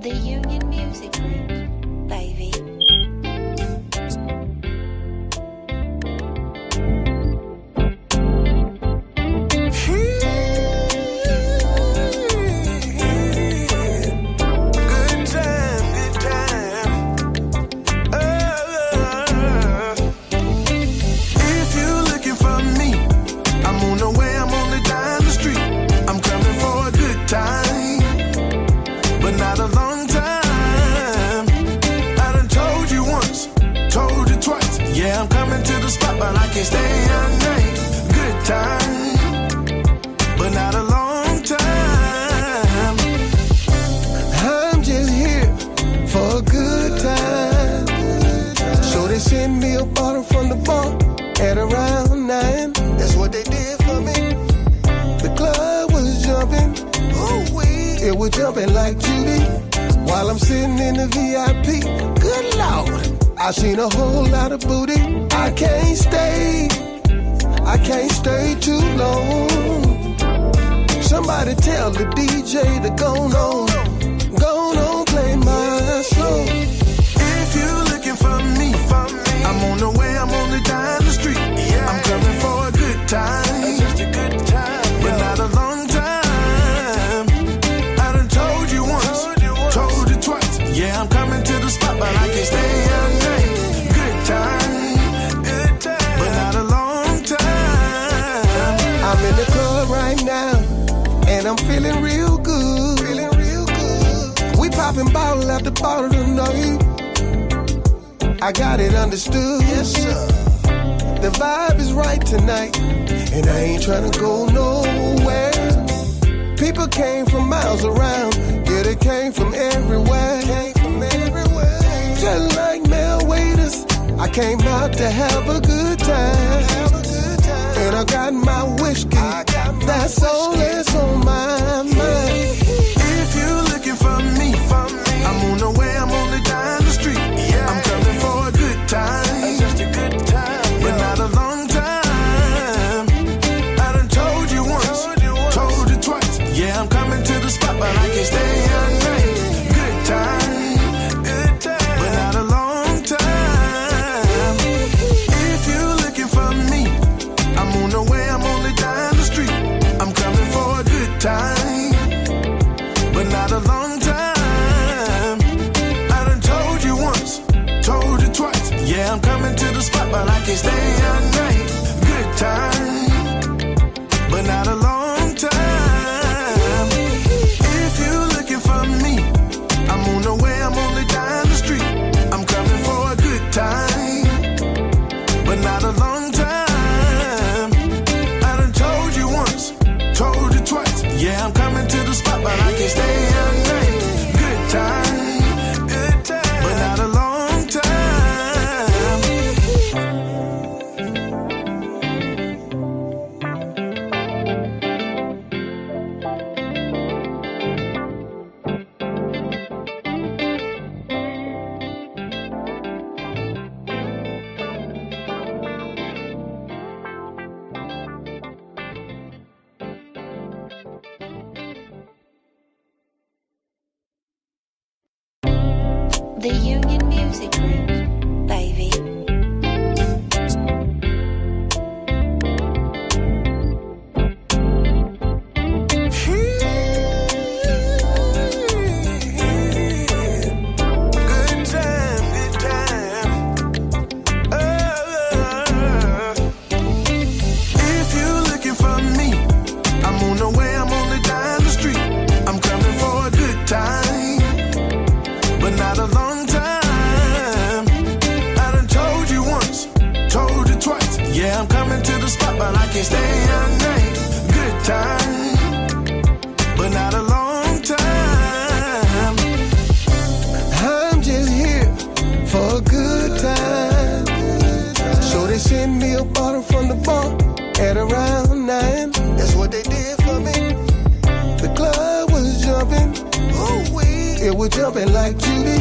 The Union Music Group, baby. But I can't stay all night. Good time, but not a long time. I'm just here for a good time. So they sent me a bottle from the bar at around 9. That's what they did for me. The club was jumping. Ooh-wee. It was jumping like Judy. While I'm sitting in the VIP. Good Lord, I seen a whole lot of booty. I can't stay too long. Somebody tell the DJ to go on, play my song. If you're looking for me, I'm on the way, I'm on the down the street. Yeah. I'm coming for a good time, just a good time, but not a long time. I done told you once, told you twice. Yeah, I'm coming to the spot, but I can't stay all night. Good time, but not a long time. I'm in the club right now, and I'm feeling real good. We popping bottle after bottle tonight. I got it understood. Yes, sir. The vibe is right tonight, and I ain't trying to go nowhere. People came from miles around, yeah, they came from everywhere. Just like mail waiters, I came out to have a good time. And I got my whiskey, that's all that's on my mind. If you're looking for me, I'm on the way, I'm on the down the street. I'm coming for a good time, just a good time, but not a long time. I done told you once, told you twice. Yeah, I'm coming to the spot, but I can't stay all night. Good time, but not a long time. If you're looking for me, I'm on the way, I'm on the down the street. I'm coming for a good time, but not a long time. I done told you once, told you twice. Yeah, I'm coming to the spot, but I can't stay all night. Good time, but not a long time. If you're looking for me, I'm on the way, I'm on the down the street. I'm coming for a good time, but not a long time. I done told you once, told you twice. Yeah, I'm coming to the spot, but I can't stay all night. Good time, but not a long time. The Union Music Group, baby. But I can't stay all night. Good time, but not a long time. I'm just here for a good time. So they sent me a bottle from the bar at around 9. That's what they did for me. The club was jumping. Ooh-wee. It was jumping like Judy.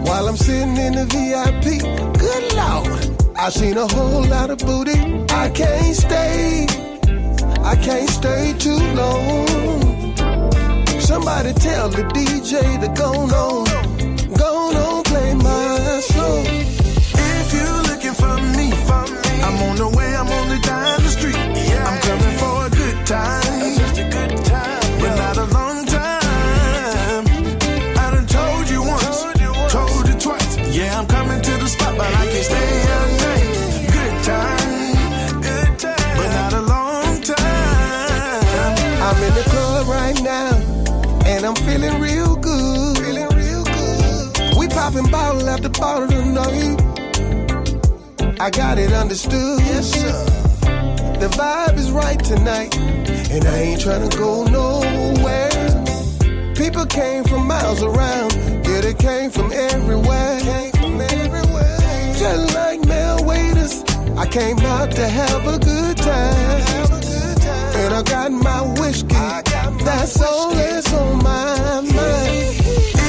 While I'm sitting in the VIP. Good Lord, I seen a whole lot of booty. I can't stay too long. Somebody Somebody tell the DJ to go on play my song. If you're looking for me, I'm on the way, I'm on the down the street. Yeah. I'm coming for a good time, just a good time, but not a long time. I done told you once, told you twice. Yeah, I'm coming to the spot, but I can't stay all night. Good time, but not a long time. I'm in the club right now, and I'm feeling real good. We popping bottle after bottle tonight. I got it understood. Yes, sir. The vibe is right tonight, and I ain't tryna go nowhere. People came from miles around, yeah, they came from everywhere. Just like mail waiters, I came out to have a good time. And I got my whiskey, that's all that's on my mind.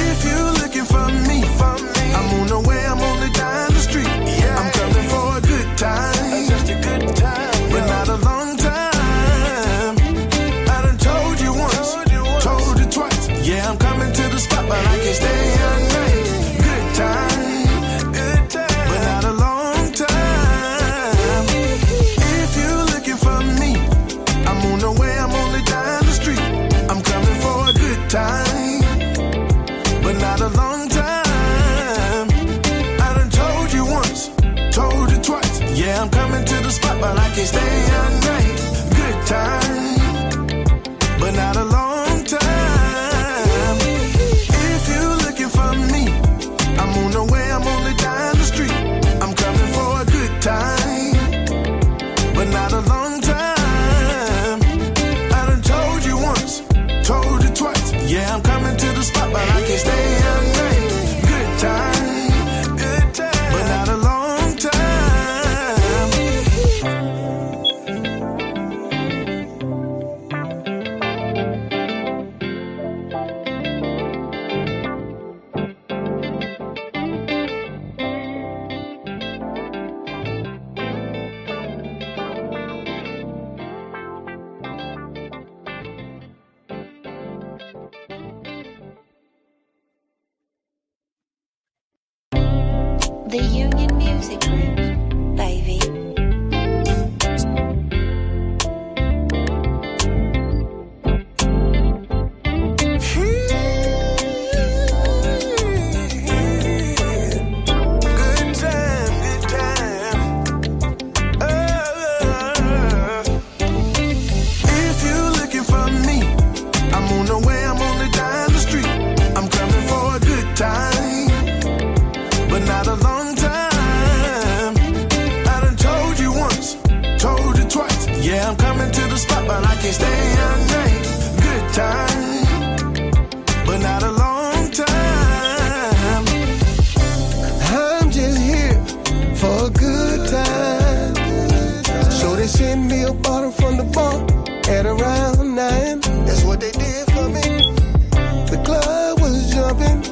If you're looking for me, I'm on the way, I'm on the down the street. Yeah. I'm coming for a good time, just a good time, but not a long time. I done told you once, told you twice. Yeah, I'm coming to the spot, but I can't stay all night. Good time, but not a long time. If you're looking for me, I'm on the way, I'm on the down the street. I'm coming for a good time, but not a long time. I done told you once, told you twice. Yeah, I'm coming to the spot, but I can't stay all night. Good time, but not a long time. If you're looking for me, I'm on the way, I'm on the down the street. I'm coming for a good time, but not a long time. I done told you once, told you twice. Yeah, I'm coming to the spot, but I can't stay all night. Good time, but not a long time. The Union Music Group, baby. Good time, good time. If you're looking for me, I'm on the way, I'm on the down the street. I'm coming for a good time, but not a long time. I done told you once, told you twice. Yeah, I'm coming to the spot, but I can't stay all night. Good time, but not a long time. I'm just here for a good time. So they sent me a bottle from the bar at around 9. That's what they did for me. The club was jumping,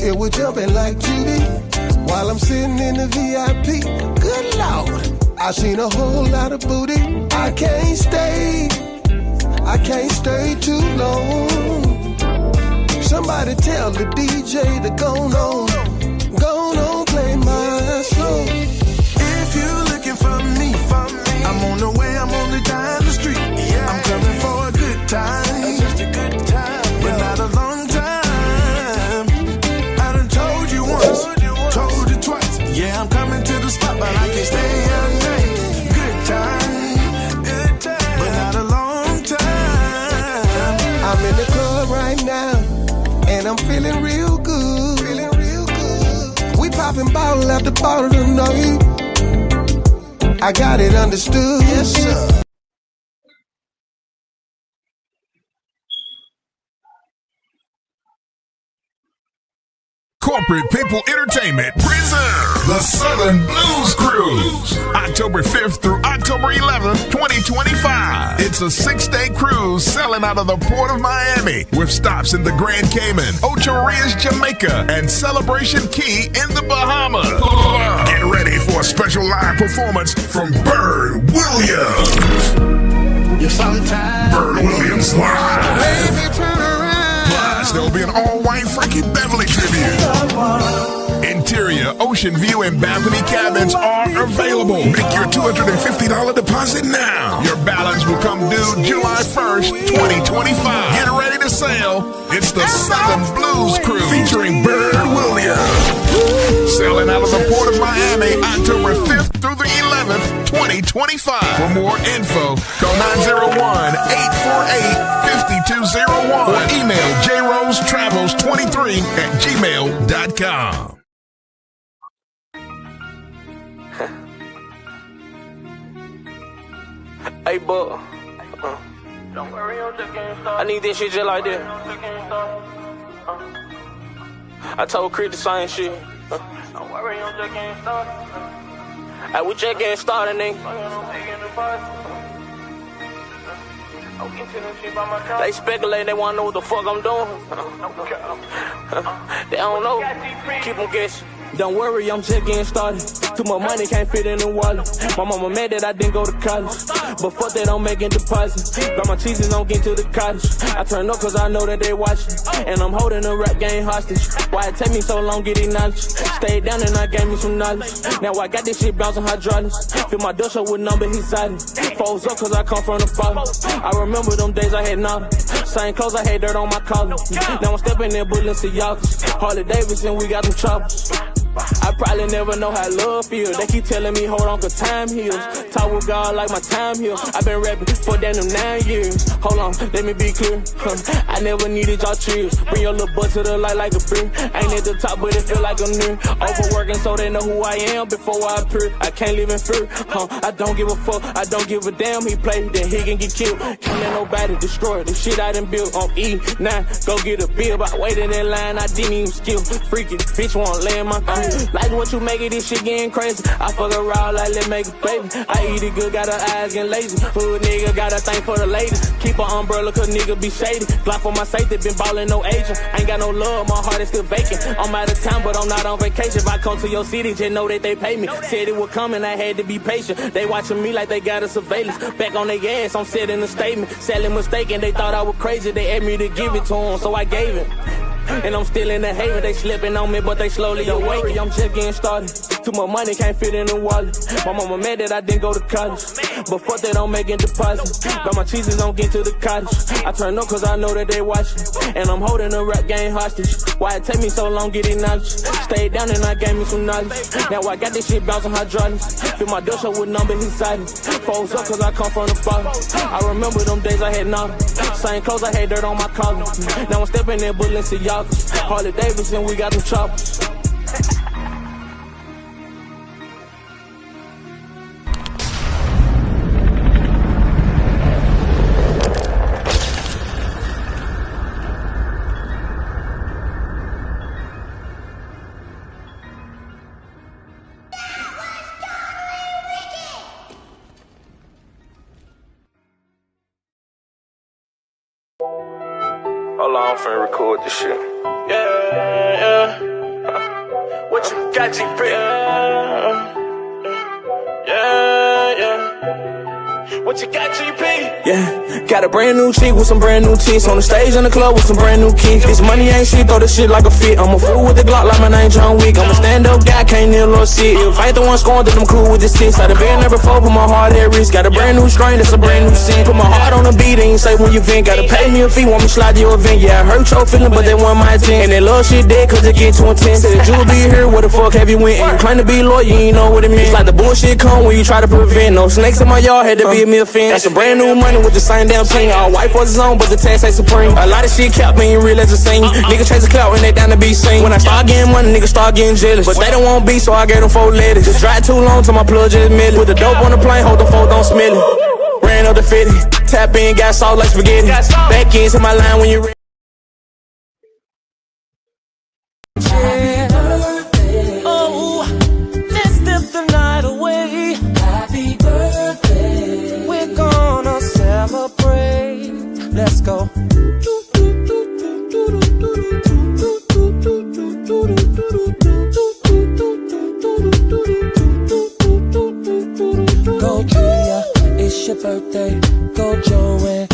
it was jumping like Judy. While I'm sitting in the VIP, good Lord, I seen a whole lot of booty. I can't stay stay too long. Somebody tell the DJ to go on play my song. If you're looking for me, I'm on the way, I'm on the down the street. Yeah. I'm coming for a good time, just a good time, but not a long time. I done told you once, told you twice. Yeah, I'm coming to the spot, but I can't stay all night. Good time, but not a long time. I'm in the club right now, and I'm feeling real good. We popping bottle after bottle tonight. I got it understood. Yes, sir. Corporate People Entertainment presents the Southern Blues Cruise, October 5th through October 11th, 2025. It's a 6-day cruise sailing out of the Port of Miami with stops in the Grand Cayman, Ocho Rios, Jamaica, and Celebration Key in the Bahamas. Get ready for a special live performance from Bird Williams. Sometimes Bird Williams live. Baby, turn around. there'll be an all-white Frankie Beverly tribute. Interior, ocean view, and balcony cabins are available. Make your $250 deposit now. Your balance will come due July 1st, 2025. Get ready to sail. It's the Southern Blues Crew featuring Bird Williams. Sailing out of the Port of Miami, October 5th through the 11th, 2025. For more info, call 901-848-5201 or email jrosetravels23@gmail.com. Hey, but don't worry, I'm just getting started. I need this shit just like that. I told Creed the same shit. Don't worry, I'm just getting started. Hey, we just getting started, nigga. They speculate, they wanna know what the fuck I'm doing. They don't know. Keep them guessing. Don't worry, I'm just getting started. Too much money can't fit in the wallet. My mama mad that I didn't go to college, but fuck that, I'm making deposits. Got my cheeses on get to the cottage. I turn up cause I know that they watching, and I'm holding the rap game hostage. Why it take me so long getting knowledge? Stayed down and I gave me some knowledge. Now I got this shit bouncing hydraulics. Fill my dust up with number, he's silent. Foes up cause I come from the bottom. I remember them days I had nothing. Same clothes, I had dirt on my collar. Now I'm stepping in Balenciagas. Harley Davidson, we got them choppers. I probably never know how love feels. They keep telling me hold on cause time heals. Talk with God like my time heals. I've been rapping for damn 9 years. Hold on, let me be clear. I never needed y'all cheers. Bring your little butt to the light like a beer. Ain't at the top but it feel like I'm near. Overworking so they know who I am before I appear. I can't live in fear. I don't give a fuck, I don't give a damn. He play, then he can get killed. Can't let nobody destroy the shit I done built on E9. Go get a bill, but I waited in line, I didn't even skill. Freaky, bitch won't lay in my car. Like what you make it, this shit getting crazy. I fuck around like let's make a baby. I eat it good, got her eyes getting lazy. Hood nigga got a thing for the ladies. Keep an umbrella cause nigga be shady. Glock for my safety, been ballin' no agent. Ain't got no love, my heart is still vacant. I'm out of town but I'm not on vacation. If I come to your city, just know that they pay me. Said it would come and I had to be patient. They watching me like they got a surveillance. Back on their ass, I'm setting a statement. Selling mistaken, they thought I was crazy. They asked me to give it to them, so I gave it. And I'm still in the haven, they slipping on me, but they slowly awake. I'm just getting started. Too much money can't fit in the wallet. My mama mad that I didn't go to college, but fuck that, I'm making deposits. Got my cheeses on get to the cottage. I turn up cause I know that they watching, and I'm holding the rap game hostage. Why it take me so long getting knowledge? Stayed down and I gave me some knowledge. Now I got this shit bouncing hydraulics. Fill my dust up with number, he's silent. Foes up cause I come from the bottom. I remember them days I had nothing. Same clothes, I had dirt on my collar. Now I'm stepping in Balenciagas. Harley Davidson, we got them choppers. Hold on, I'm finna record this shit. Yeah. What you got, GP? Yeah. What you got, GP? Yeah, got a brand new chick with some brand new tits. On the stage in the club with some brand new kicks. This money ain't shit, throw this shit like a fit. I'm a fool with the Glock like my name John Wick. I'm a stand-up guy, can't kneel or sit. If I ain't the one scoring, then I'm cool with the six. I've been there before, put my heart at risk. Got a brand new strain, that's a brand new sin. Put my heart on the beat, ain't say when you vent. Gotta pay me a fee, want me slide your event. Yeah, I hurt your feeling, but they want my attention. And they love shit dead, cause it get too intense. Said that you'll be here, where the fuck have you went? And you claim to be loyal, you ain't know what it means. It's like the bullshit come when you try to prevent. No snakes in my yard, had to be a meal fence. Got some brand new money with the same damn team. All white for his own, but the tax ain't supreme. A lot of shit kept me real as a scene. Niggas chase a clout when they down to be seen. When I start getting money, niggas start getting jealous. But they don't want beef, so I gave them 4 letters. Just drive too long till my plug just melted. Put the dope on the plane, hope the folk don't smell it. Ran up the 50, tap in, got salt like spaghetti. Back in to my line when you ready. Oh, let's step the night away. Happy birthday. We're gonna celebrate. Let's go. Go Julia, it's your birthday. Go Joanne.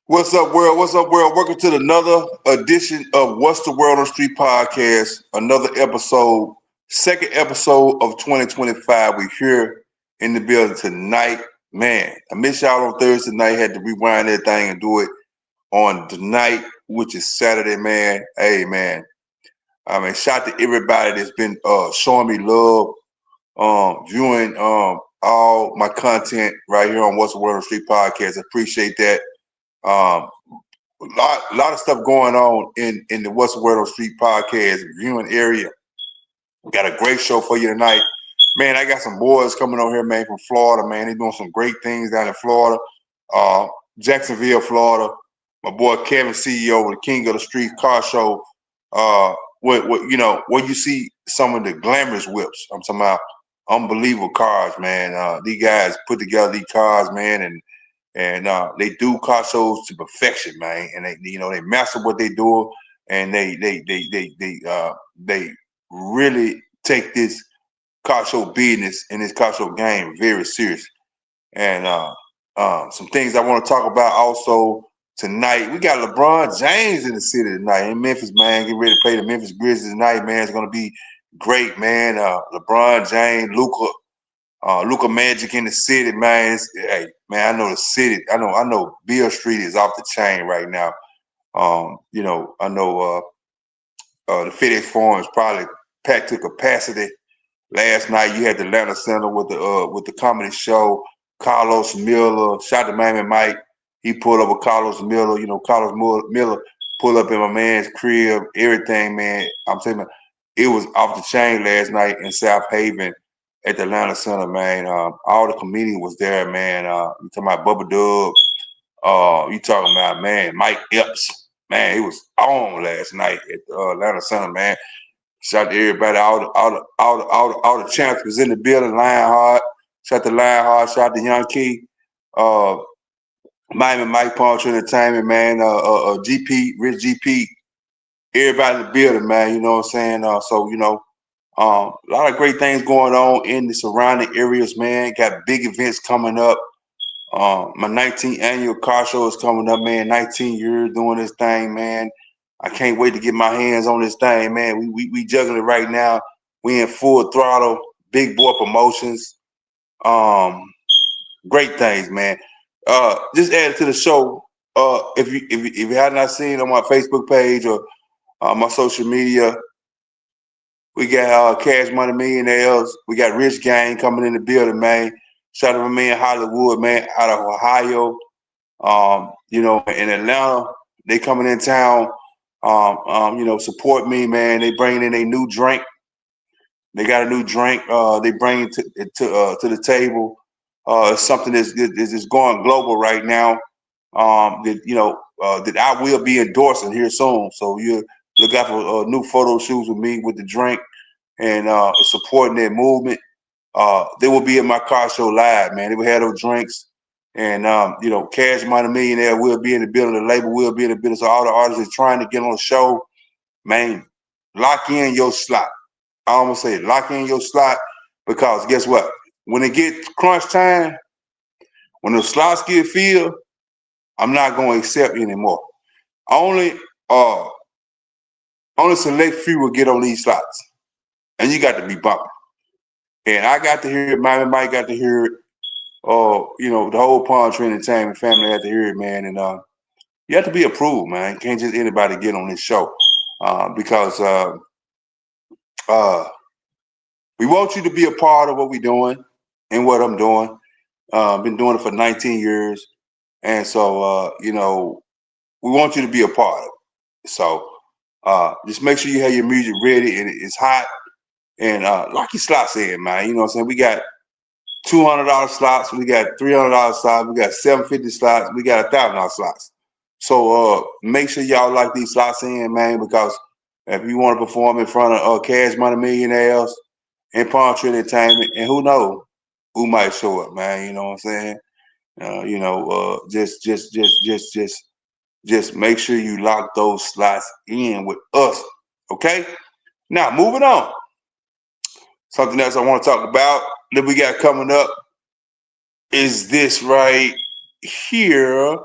What's up, world? What's up, world? Welcome to another edition of What's the World on the Street podcast. Another episode, second episode of 2025. We're here in the building tonight. Man, I missed y'all on Thursday night. Had to rewind everything and do it on tonight, which is Saturday, man. Hey, man. I mean, shout to everybody that's been showing me love, viewing all my content right here on What's the World on the Street podcast. I appreciate that. A lot of stuff going on in the What's the Word on the Street podcast viewing area. We got a great show for you tonight. Man, I got some boys coming over here, man, from Florida, man. They're doing some great things down in Florida. Jacksonville, Florida. My boy Kevin, CEO of the King of the Street Car Show. Where you see some of the glamorous whips. I'm talking about unbelievable cars, man. These guys put together these cars, man, and they do car shows to perfection, man. And they master what they do, and they really take this car show business and this car show game very serious. And some things I want to talk about also tonight. We got LeBron James in the city tonight in Memphis, man. Get ready to play the Memphis Grizzlies tonight, man. It's gonna be great, man. LeBron James, Luka Magic in the city, man. Hey, man, I know the city. I know Beale Street is off the chain right now. I know the FedEx Forum is probably packed to capacity. Last night you had the Atlanta Center with the comedy show. Carlos Miller, shout out to Miami Mike. He pulled up with Carlos Miller. Carlos Miller pulled up in my man's crib. Everything, man. I'm telling you, it was off the chain last night in South Haven at the Atlanta Center, man. All the comedians was there, man. You talking about Bubba Dub. You talking about, man, Mike Epps. Man, he was on last night at the Atlanta Center, man. Shout out to everybody, all the champs was in the building. Lionheart, shout out to Lionheart, shout out to Young Key, Miami Mike Punch Entertainment, man. GP, Rich GP, everybody in the building, man. You know what I'm saying? A lot of great things going on in the surrounding areas, man. Got big events coming up. My 19th annual car show is coming up, man. 19 years doing this thing, man. I can't wait to get my hands on this thing, man. We juggling it right now. We in full throttle, big boy promotions. Great things, man. Just add it to the show. If you have not seen on my Facebook page or my social media, we got Cash Money Millionaires. We got Rich Gang coming in the building, man. Shout out to my man Hollywood, man, out of Ohio. In Atlanta, they coming in town. Support me, man. They bringing in a new drink. They got a new drink. They bring it to the table. It's something that's going global right now. That I will be endorsing here soon. So you look out for new photo shoots with me with the drink and supporting that movement. They will be at my car show live, man. They will have those drinks. And, Cash Money Millionaire will be in the building. The label will be in the building. So all the artists are trying to get on the show, man, lock in your slot. I almost say lock in your slot because guess what? When it gets crunch time, when the slots get filled, I'm not going to accept anymore. Only select few will get on these slots. And you got to be bumping. And I got to hear it. Miami Mike got to hear it. The whole Punch Entertainment family had to hear it, man. And you have to be approved, man. You can't just anybody get on this show because we want you to be a part of what we're doing and what I'm doing. Been doing it for 19 years. And so, we want you to be a part of it. So just make sure you have your music ready and it's hot. And lock your slots in, man. You know what I'm saying? We got $200 slots, we got $300 slots, we got $750 slots, we got $1,000 slots. So make sure y'all lock these slots in, man, because if you want to perform in front of Cash Money Millionaires and Punch Entertainment, and who knows who might show up, man. You know what I'm saying? Just make sure you lock those slots in with us, okay? Now moving on. Something else I want to talk about that we got coming up is this right here.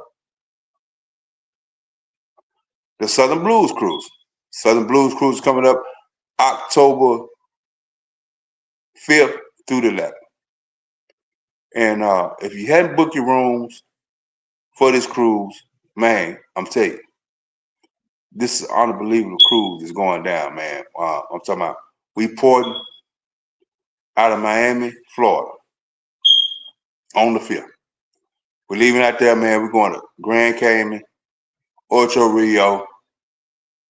the Southern Blues Cruise. Southern Blues Cruise is coming up October 5th through the 11th. And if you hadn't booked your rooms for this cruise, man, I'm telling you, this is an unbelievable cruise that's going down, man. I'm talking about we porting out of Miami, Florida on the 5th. We're leaving out there, man. We're going to Grand Cayman, Ocho Rio,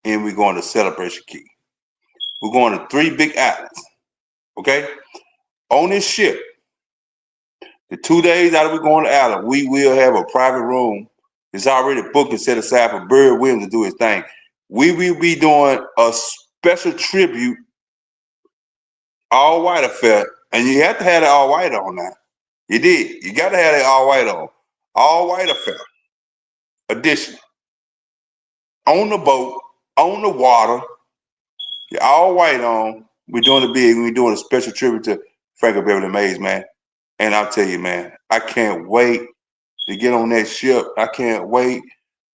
and we're going to Celebration Key. We're going to 3 big islands, okay? On this ship, the 2 days out of we going to island, we will have a private room. It's already booked and set aside for Barry Williams to do his thing. We will be doing a special tribute all white affair, and you have to have the all white on now. You did. You got to have that all white on. All white affair edition. On the boat, on the water, you're all white on. We're doing the big. We're doing a special tribute to Frankie Beverly Mays, man. And I'll tell you, man, I can't wait to get on that ship. I can't wait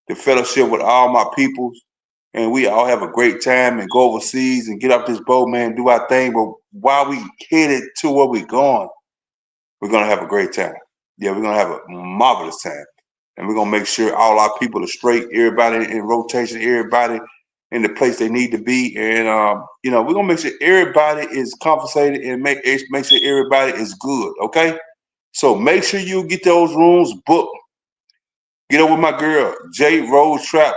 to fellowship with all my peoples. And we all have a great time and go overseas and get off this boat, man, do our thing. But while we headed to where we're going, we're going to have a great time. Yeah, we're going to have a marvelous time. And we're going to make sure all our people are straight, everybody in rotation, everybody in the place they need to be. And, we're going to make sure everybody is compensated and make sure everybody is good, okay? So make sure you get those rooms booked. Get up with my girl, J. Rose Trapper.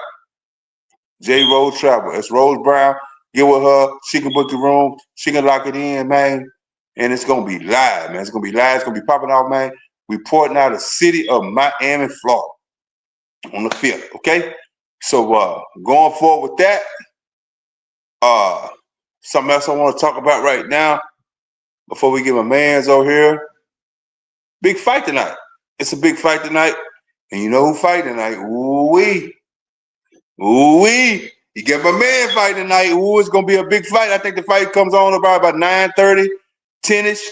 J. Rose Trapper. It's Rose Brown. Get with her. She can book the room. She can lock it in, man. And it's going to be live, man. It's going to be live. It's going to be popping off, man. We porting out the city of Miami, Florida on the 5th, okay? So going forward with that, something else I want to talk about right now before we get my mans over here. Big fight tonight. It's a big fight tonight. And you know who fight tonight? Ooh-wee. Ooh-wee. You get my man fight tonight. Ooh, it's going to be a big fight. I think the fight comes on about 9:30, 10-ish.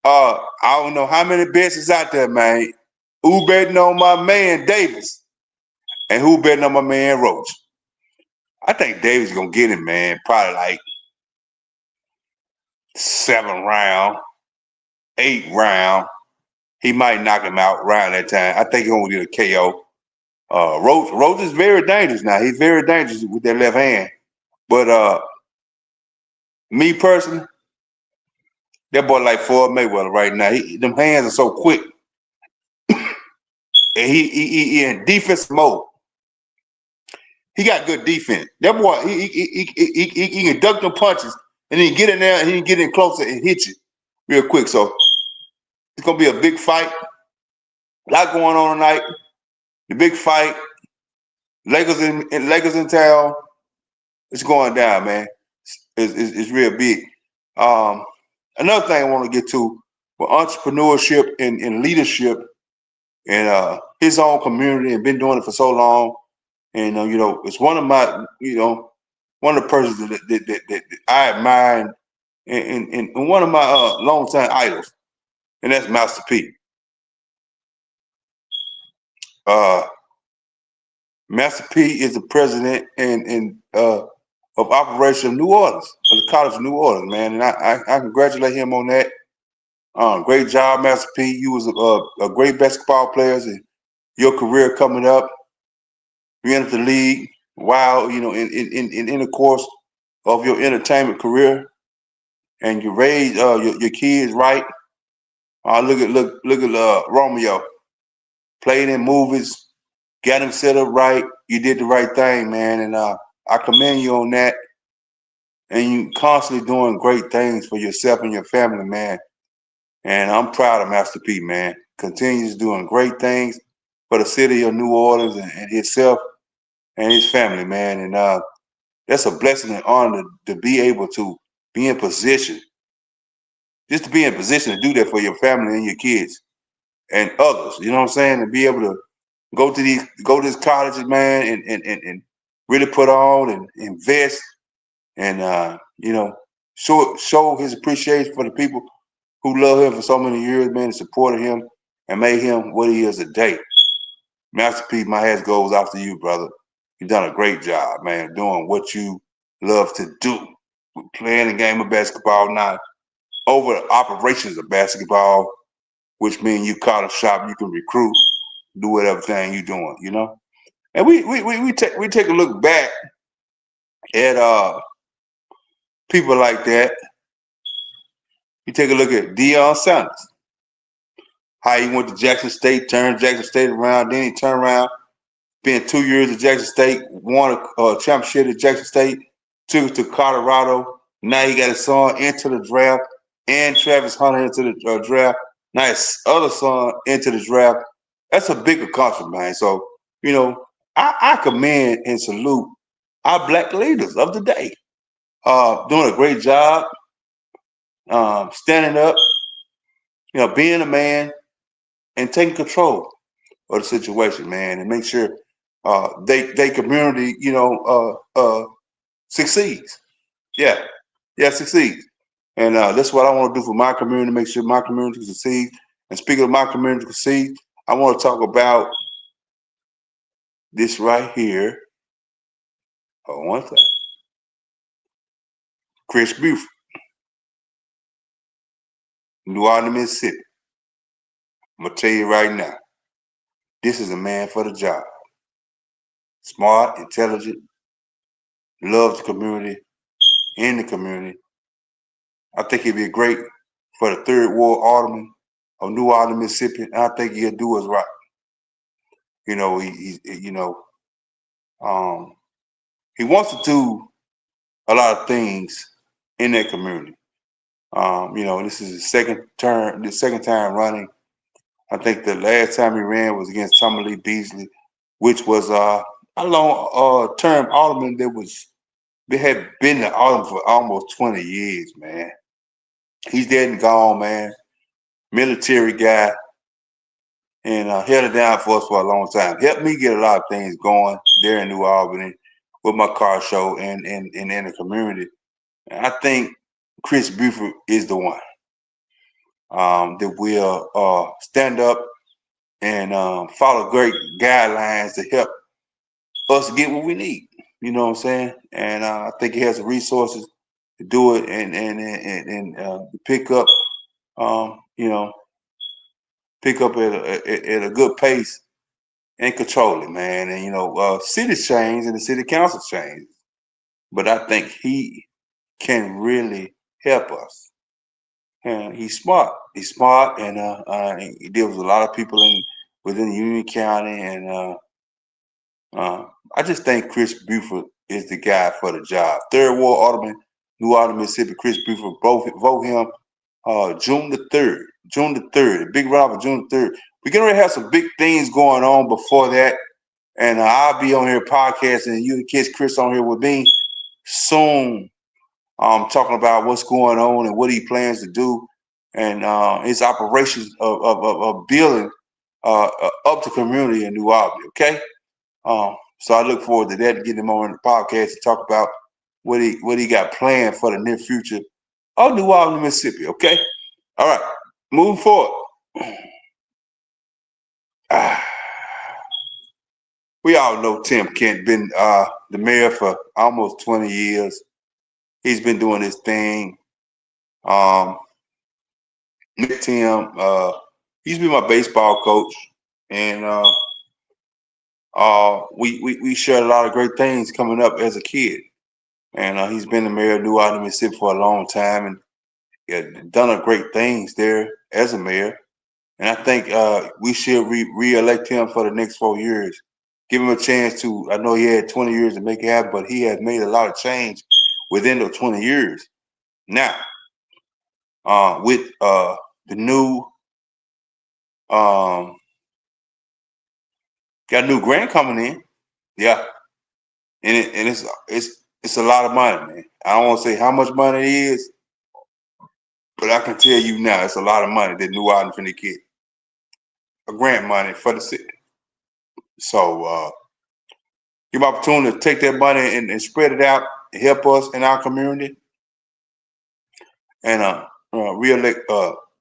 I don't know how many bets is out there, man. Who betting on my man Davis? And who betting on my man Roach? I think Davis is going to get him, man. Probably like 7th round, 8th round. He might knock him out around that time. I think he's going to get a KO. Roach is very dangerous now. He's very dangerous with that left hand. But me personally, that boy like Floyd Mayweather right now. Them hands are so quick. And he in defensive mode. He got good defense. That boy, he can duck them punches and then get in there and he can get in closer and hit you real quick. So it's gonna be a big fight. A lot going on tonight. The big fight. Lakers in town. It's going down, man. It's real big. Another thing I want to get to with entrepreneurship and leadership and his own community and been doing it for so long. And it's one of my, one of the persons that I admire and one of my longtime idols, and that's Master P. Master P is the president of Operation New Orleans, of the College of New Orleans, man, and I congratulate him on that. Great job, Master P. You was a great basketball player in your career coming up. You entered the league while in the course of your entertainment career, and you raised your kids right. Look at Romeo, played in movies, got him set up right. You did the right thing, man, and I commend you on that. And you constantly doing great things for yourself and your family, man. And I'm proud of Master P, man. Continues doing great things for the city of New Orleans and himself and his family, man. And that's a blessing and honor to be able to be in position, just to be in position to do that for your family and your kids and others. You know what I'm saying? And be able to go to these colleges, man, and really put on and invest and show his appreciation for the people who love him for so many years, man, and supported him and made him what he is today. Master P, my hat goes off to you, brother. You've done a great job, man, doing what you love to do. Playing the game of basketball now, over the operations of basketball, which means you call a shop, you can recruit, do whatever thing you're doing, you know. And we take a look back at people like that. You take a look at Deion Sanders, how he went to Jackson State, turned Jackson State around, then he turned around, spent 2 years at Jackson State, won a championship at Jackson State, took it to Colorado. Now he got his son into the draft, and Travis Hunter into the draft. Now his other son into the draft. That's a big accomplishment, man. So, you know, I commend and salute our black leaders of the day. Doing a great job, standing up, you know, being a man and taking control of the situation, man, and make sure they community, you know, succeeds. Yeah, succeeds. And that's what I want to do for my community, make sure my community succeeds. And speaking of my community succeeds, I want to talk about this right here. Hold on one second. Chris Buford, New Orleans, Mississippi. I'm going to tell you right now, this is a man for the job. Smart, intelligent, loves the community, in the community. I think he'd be great for the 3rd Ward Alderman of New Orleans, Mississippi. And I think he'll do us right. You know, he wants to do a lot of things in that community. You know, this is his second time running. I think the last time he ran was against Tommy Lee Beasley, which was a long-term alderman that had been the alderman for almost 20 years, man. He's dead and gone, man. Military guy, and held it down for us for a long time. Helped me get a lot of things going there in New Albany with my car show and in the community. And I think Chris Buford is the one that will stand up and follow great guidelines to help us get what we need. You know what I'm saying? And I think he has the resources to do it and pick up, you know, pick up at a good pace and control it, man. And, you know, cities change and the city council change. But I think he can really help us. And he's smart. He's smart, and he deals with a lot of people within Union County. And I just think Chris Buford is the guy for the job. 3rd Ward Alderman, New Orleans, Mississippi. Chris Buford. Vote him June the 3rd. June the 3rd. A big round for June the 3rd. We're going to have some big things going on before that. And I'll be on here podcasting, and you can catch Chris on here with me soon. Talking about what's going on and what he plans to do, and his operations of building up the community in New Albany. Okay, so I look forward to that, to get him on the podcast to talk about what he got planned for the near future of New Albany, Mississippi. Okay, all right, moving forward. We all know Tim Kent, been the mayor for almost 20 years. He's been doing his thing. Tim, he's been my baseball coach, and we shared a lot of great things coming up as a kid. And he's been the mayor of New Orleans, Mississippi for a long time, and done great things there as a mayor. And I think we should re-elect him for the next 4 years. Give him a chance to. I know he had 20 years to make it happen, but he has made a lot of change within the 20 years. Now, with the new, got a new grant coming in, yeah, and it's a lot of money, man. I don't want to say how much money it is, but I can tell you now, it's a lot of money that New Orleans finna get. A grant money for the city. So give me opportunity to take that money and spread it out, help us in our community, and re-elect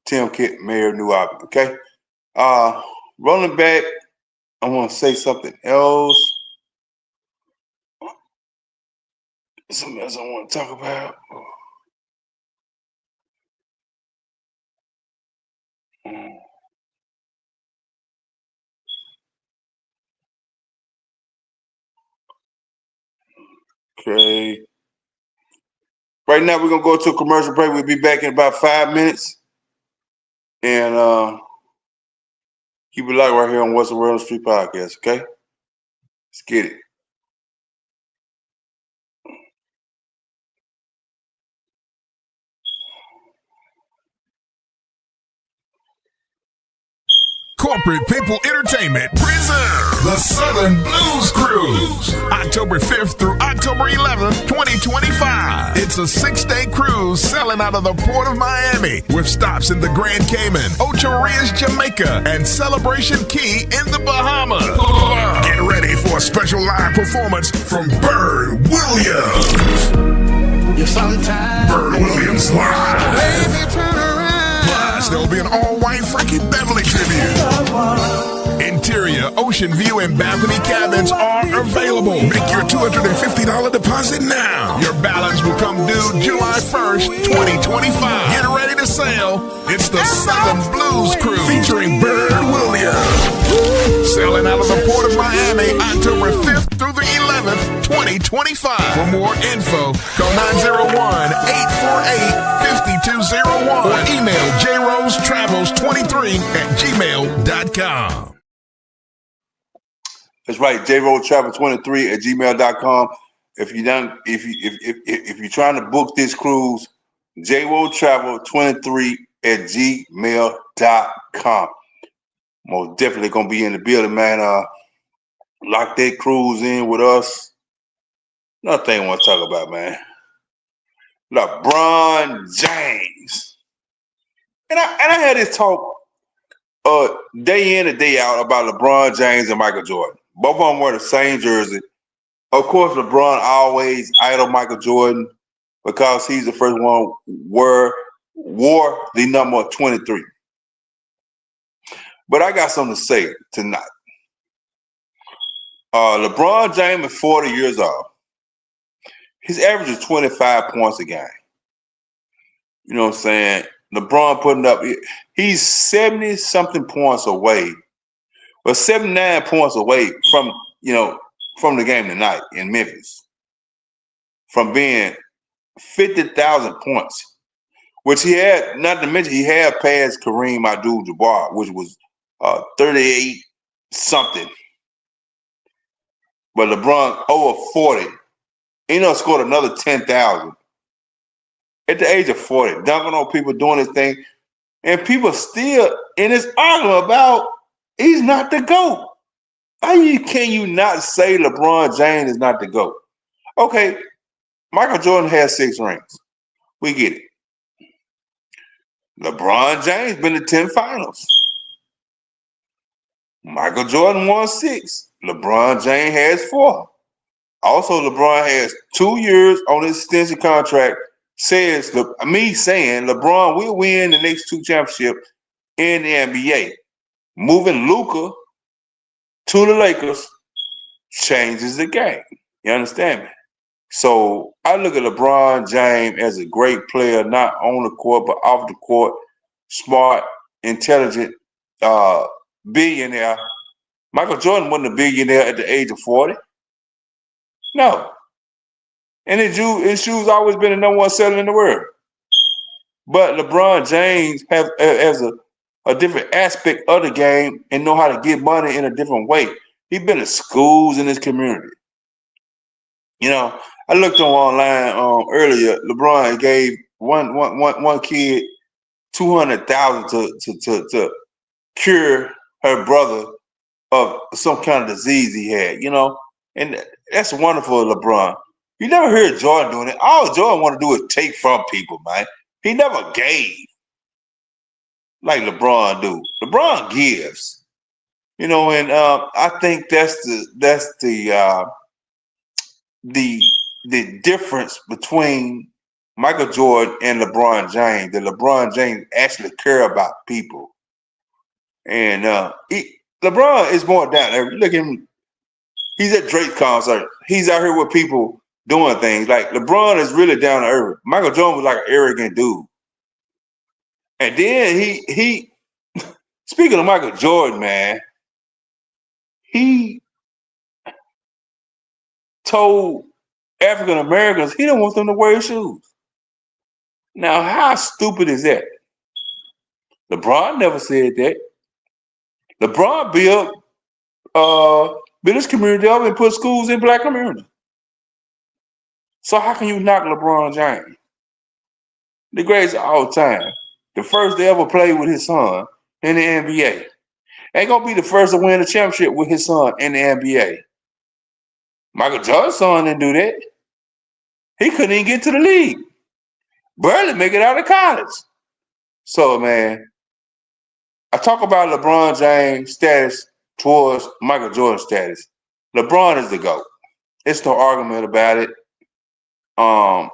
Tim Kent, mayor of New Orleans. Okay, rolling back, I want to say something else. something else I want to talk about. Okay. Right now, we're going to go to a commercial break. We'll be back in about 5 minutes. And keep it locked right here on What's the Word on the Street podcast, okay? Let's get it. Corporate People Entertainment presents the Southern Blues Cruise, October 5th through October 11th, 2025. It's a 6-day cruise sailing out of the Port of Miami with stops in the Grand Cayman, Ocho Rios, Jamaica, and Celebration Key in the Bahamas. Get ready for a special live performance from Bird Williams. Bird Williams live. Baby, turn around. Plus, there'll be an all-white Frankie Beverly tribute. Interior, ocean view, and balcony cabins are available. Make your $250 deposit now. Your balance will come due July 1st, 2025. Get ready to sail. It's the Southern Blues Cruise featuring Bird Williams. Sailing out of the Port of Miami, October 5th through the 11th, 2025. For more info, call 901-848-5201 or email jrosetravels23@gmail.com. That's right, jroadtravel23@gmail.com. If you're trying to book this cruise, jroadtravel23@gmail.com. Most definitely gonna be in the building, man. Lock that cruise in with us. Another thing I want to talk about, man. LeBron James. And I had this talk day in and day out about LeBron James and Michael Jordan. Both of them wear the same jersey. Of course, LeBron always idoled Michael Jordan because he's the first one wore the number 23. But I got something to say tonight. LeBron James is 40 years old. His average is 25 points a game. You know what I'm saying? LeBron putting up, he's 70-something points away, but 79 points away from the game tonight in Memphis, from being 50,000 points, which he had, not to mention he had passed Kareem Abdul-Jabbar, which was 38-something. But LeBron over 40, scored another 10,000. At the age of 40, dunking on people, doing his thing, and people still in this argument about he's not the GOAT. How can you not say LeBron James is not the GOAT? Okay, Michael Jordan has 6 rings. We get it. LeBron James been to 10 finals. Michael Jordan won 6. LeBron James has 4. Also, LeBron has 2 years on his extension contract. Saying LeBron will win the next 2 championships in the NBA. Moving Luka to the Lakers changes the game. You understand me? So I look at LeBron James as a great player, not on the court, but off the court. Smart, intelligent, billionaire. Michael Jordan wasn't a billionaire at the age of 40. No. And his shoes always been the number 1 seller in the world. But LeBron James has a different aspect of the game and know how to get money in a different way. He's been to schools in his community. I looked online earlier. LeBron gave one kid $200,000 to cure her brother of some kind of disease he had. And that's wonderful, LeBron. You never heard Jordan doing it. All Jordan want to do is take from people, man. He never gave like LeBron do. LeBron gives, and I think that's the difference between Michael Jordan and LeBron James. That LeBron James actually care about people, and LeBron is more down there. Look at him. He's at Drake's concert. He's out here with people doing things. Like LeBron is really down to earth. Michael Jordan was like an arrogant dude. And then he speaking of Michael Jordan, man, he told African Americans he didn't want them to wear his shoes. Now, how stupid is that? LeBron never said that. LeBron built his community up and put schools in black communities. So how can you knock LeBron James? The greatest of all time. The first to ever play with his son in the NBA. Ain't gonna be the first to win a championship with his son in the NBA. Michael Jordan's son didn't do that. He couldn't even get to the league. Barely make it out of college. So, man, I talk about LeBron James' status towards Michael Jordan's status. LeBron is the GOAT. It's no argument about it. I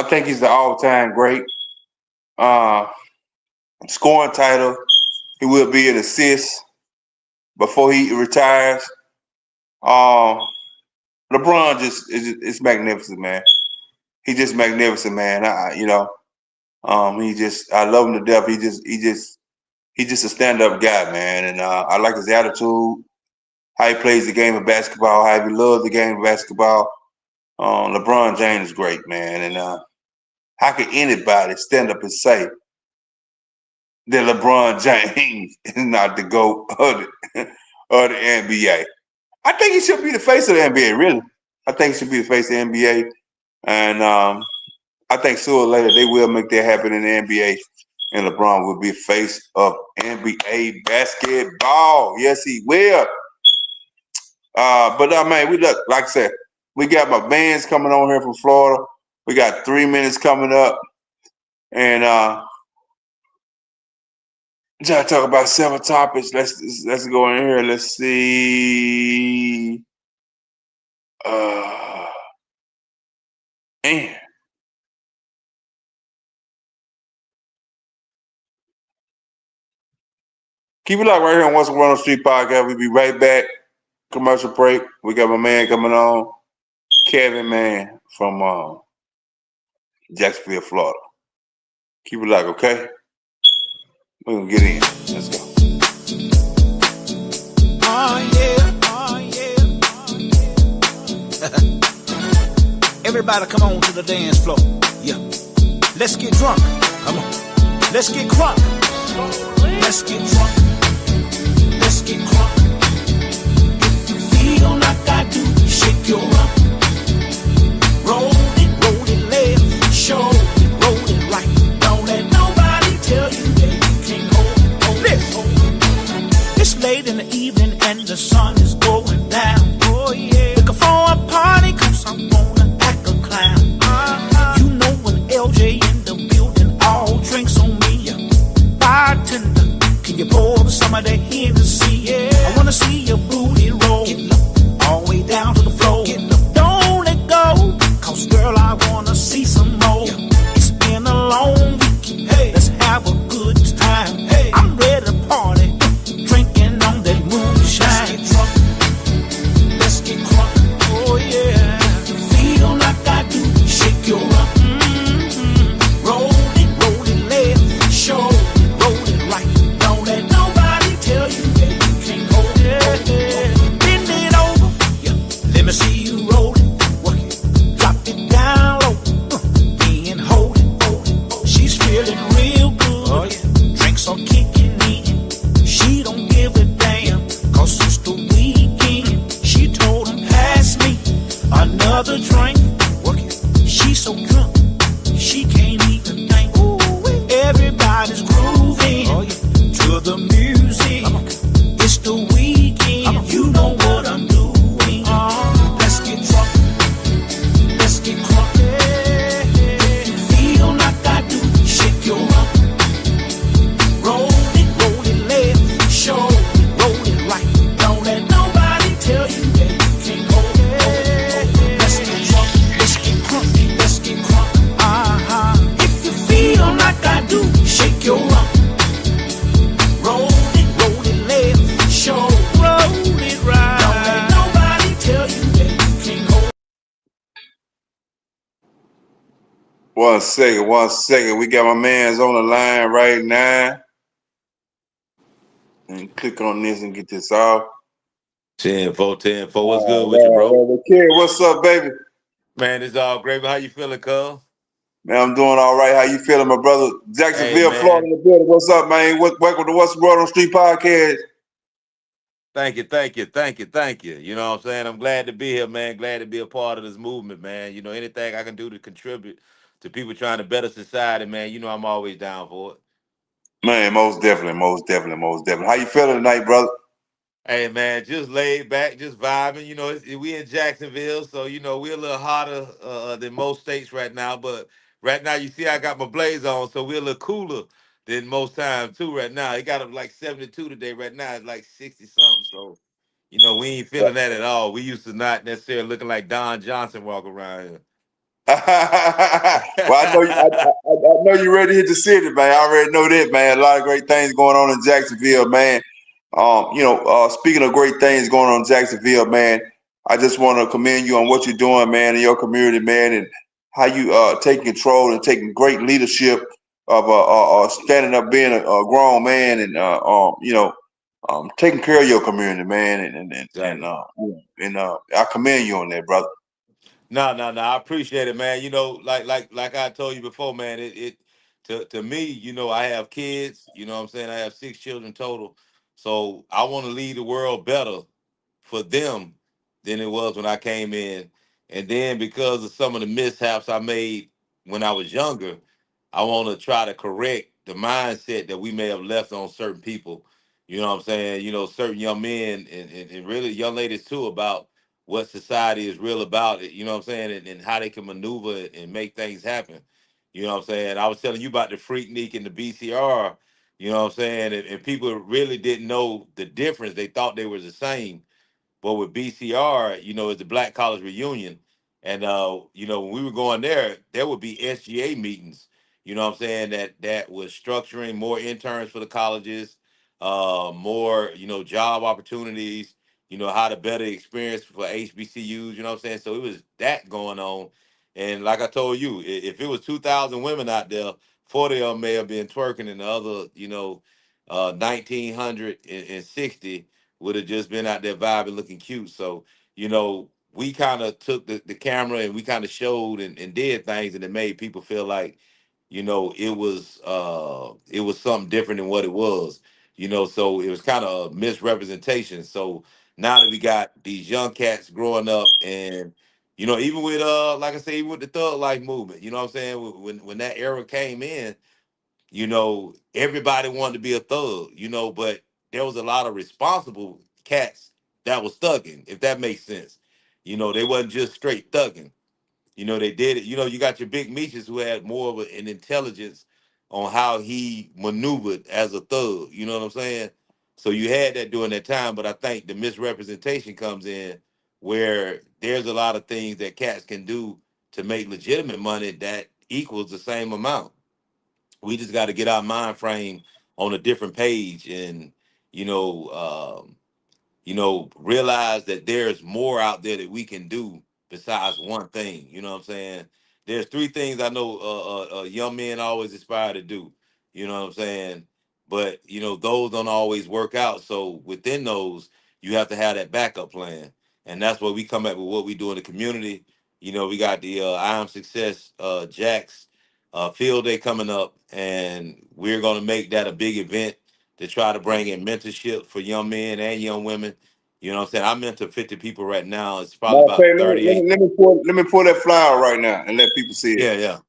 think he's the all-time great. Scoring title, he will be an assist before he retires. LeBron just is magnificent, man. He's just magnificent, man. I love him to death. He's just a stand-up guy, man. And I like his attitude, how he plays the game of basketball, how he loves the game of basketball. LeBron James is great, man. And how can anybody stand up and say that LeBron James is not the GOAT of the NBA? I think he should be the face of the NBA, really. I think he should be the face of the NBA. And I think sooner or later they will make that happen in the NBA. And LeBron will be face of NBA basketball. Yes, he will. But man, we look, like I said, we got my bands coming on here from Florida. We got 3 minutes coming up. And try to talk about several topics. Let's go in here. Let's see. And keep it locked right here on Once Around the Street podcast. We'll be right back. Commercial break. We got my man coming on, Kevin, man, from Jacksonville, Florida. Keep it locked, okay? We're gonna get in. Let's go. Oh yeah. Everybody come on to the dance floor. Yeah. Let's get drunk. Come on. Let's get crunk. Let's get drunk. Let's get crunk. If you feel like I do, shake your rump. Roll it left. Show it, roll it right. Don't let nobody tell you that you can't hold this. It's late in the evening and the sun is going down. Oh yeah. Looking for a party 'cause I'm gonna act a clown. You know when LJ in the building, all drinks on me. Bartender, can you pour some of that Hennessy? Yeah. I wanna see your booty roll. Get low, all the way down to the floor. Get low. Don't let go, 'cause girl, I wanna see some more. Yeah. It's been a long week. Hey. Let's have a good time. Hey. I'm ready to party, drinking on that moonshine. Let's get drunk. Let's get crunk. Oh yeah. If you feel like I do, shake your rump. Roll it left. Show it, roll it right. Don't let nobody tell you that you can't hold it. Bend it over. Yeah. Let me see you roll it. Work it. Drop it down low. Then hold it. She's feeling real good. Oh yeah. Drinks are kicking in. She don't give a damn, 'cause it's the weekend. She told him, pass me another drink. Work it. She's so drunk, she can't even think. Everybody's grooving to the music. It's the weekend. You know what I'm doing. Let's get drunk. Let's get crunk. If you feel like I do, shake your rump. Roll it left. Show it, roll it right. Don't let nobody tell you that you can't hold it. Let's get drunk. Let's get crunk. Let's get crunk. If you feel like I do, shake your rump. Roll it 1 second, 1 second. We got my man's on the line right now. And click on this and get this off. 10-4. What's good with you, bro? Kid, what's up, baby? Man, it's all great. How you feeling, cuz? Man, I'm doing all right. How you feeling, my brother? Hey, Jacksonville, Florida, man. in the building. What's up, man? Welcome to What's the Word on Street podcast. Thank you. You know what I'm saying? I'm glad to be here, man. Glad to be a part of this movement, man. You know, anything I can do to contribute to people trying to better society, man, you know I'm always down for it. Man, most definitely. How you feeling tonight, brother? Hey, man, just laid back, just vibing. You know, we in Jacksonville, so, you know, we're a little hotter than most states right now. But right now, you see I got my blaze on, so we're a little cooler than most times, too, right now. It got up like 72 today. Right now, it's like 60-something. So, you know, we ain't feeling that at all. We used to not necessarily looking like Don Johnson walk around here. Well, I know you ready to hit the city, man. I already know that, man. A lot of great things going on in Jacksonville, man. Speaking of great things going on in Jacksonville, man, I just want to commend you on what you're doing, man, in your community, man, and how you taking control and taking great leadership of standing up, being a grown man, and taking care of your community, man, Exactly. I commend you on that, brother. No. I appreciate it, man. You know, like I told you before, man. To me, you know, I have kids. You know what I'm saying? I have 6 children total. So I want to leave the world better for them than it was when I came in. And then because of some of the mishaps I made when I was younger, I want to try to correct the mindset that we may have left on certain people. You know what I'm saying? You know, certain young men and really young ladies too about what society is real about it, you know what I'm saying, and how they can maneuver and make things happen. You know what I'm saying? I was telling you about the Freaknik and the BCR, you know what I'm saying, and people really didn't know the difference. They thought they were the same. But with BCR, you know, it's the Black College Reunion. And you know, when we were going there would be SGA meetings, you know what I'm saying, that was structuring more interns for the colleges, more, you know, job opportunities, you know, how to better experience for HBCUs, you know what I'm saying? So it was that going on. And like I told you, if it was 2,000 women out there, 40 of them may have been twerking and the other, you know, 1,960 would have just been out there vibing, looking cute. So, you know, we kind of took the camera and we kind of showed and did things, and it made people feel like, you know, it was something different than what it was. You know, so it was kind of a misrepresentation. So now that we got these young cats growing up, and you know, even with like I say, even with the thug life movement, you know what I'm saying? When that era came in, you know, everybody wanted to be a thug, you know, but there was a lot of responsible cats that was thugging, if that makes sense. You know, they wasn't just straight thugging. You know, they did it. You know, you got your big Meeches who had more of an intelligence on how he maneuvered as a thug. You know what I'm saying? So you had that during that time, but I think the misrepresentation comes in where there's a lot of things that cats can do to make legitimate money that equals the same amount. We just got to get our mind frame on a different page, and you know, realize that there's more out there that we can do besides one thing. You know what I'm saying? There's three things I know young men always aspire to do. You know what I'm saying? But you know, those don't always work out. So within those, you have to have that backup plan, and that's where we come up with what we do in the community. You know, we got the I Am Success Jacks field day coming up, and we're going to make that a big event to try to bring in mentorship for young men and young women. You know what I'm saying? I mentor 50 people right now. It's probably about Okay, 38. let me pull that flyer right now and let people see it. Yeah.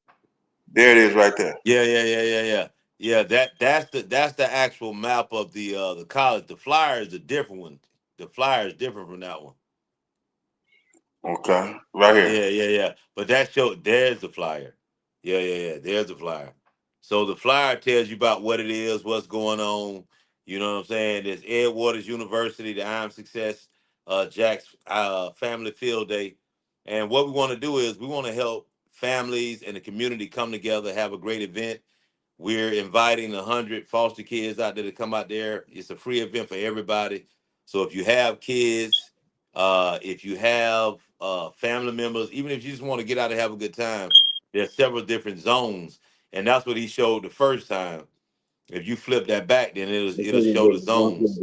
There it is, right there. Yeah. Yeah, that's the actual map of the college. The flyer is a different one. The flyer is different from that one. Okay, right here. Yeah. But there's the flyer. Yeah. There's the flyer. So the flyer tells you about what it is, what's going on. You know what I'm saying? There's Ed Waters University, the I Am Success Jack's Family Field Day. And what we want to do is we want to help families and the community come together, have a great event. We're inviting 100 foster kids out there to come out there. It's a free event for everybody. So if you have kids, if you have family members, even if you just want to get out and have a good time, There's several different zones, and that's what he showed the first time. If you flip that back, then it'll show the zones.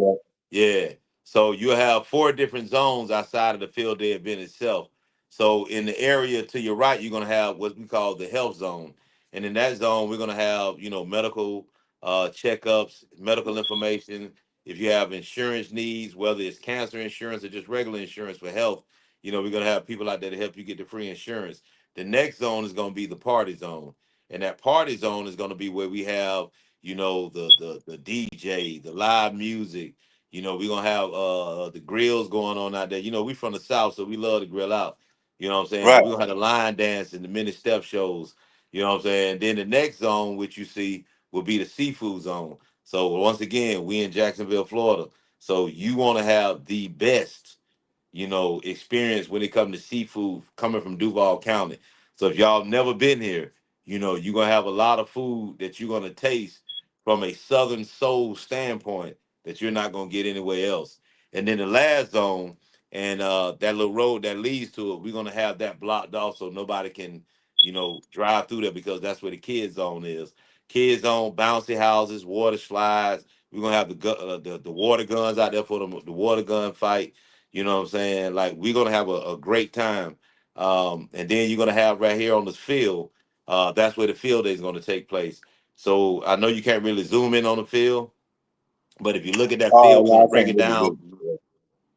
Yeah. So you have 4 different zones outside of the field day event itself. So in the area to your right, you're gonna have what we call the health zone, and in that zone, we're gonna have medical checkups, medical information. If you have insurance needs, whether it's cancer insurance or just regular insurance for health, we're gonna have people out there to help you get the free insurance. The next zone is gonna be the party zone, and that party zone is gonna be where we have the DJ, the live music. We're gonna have the grills going on out there. We from the South, so we love to grill out. You know what I'm saying? Right. We're gonna have the line dance and the mini step shows. You know what I'm saying? Then the next zone, which you see, will be the seafood zone. So once again, we in Jacksonville, Florida. So you want to have the best experience when it comes to seafood coming from Duval County. So if y'all never been here, you're gonna have a lot of food that you're gonna taste from a Southern soul standpoint that you're not gonna get anywhere else. And then the last zone and that little road that leads to it, we're gonna have that blocked off so nobody can, drive through there because that's where the kids zone is. Kids zone, bouncy houses, water slides. We're gonna have the water guns out there for the water gun fight. You know what I'm saying? Like we're gonna have a great time. And then you're gonna have right here on this field. That's where the field day is gonna take place. So I know you can't really zoom in on the field, but if you look at that Oh, field, we're no, gonna I break can't it really down. do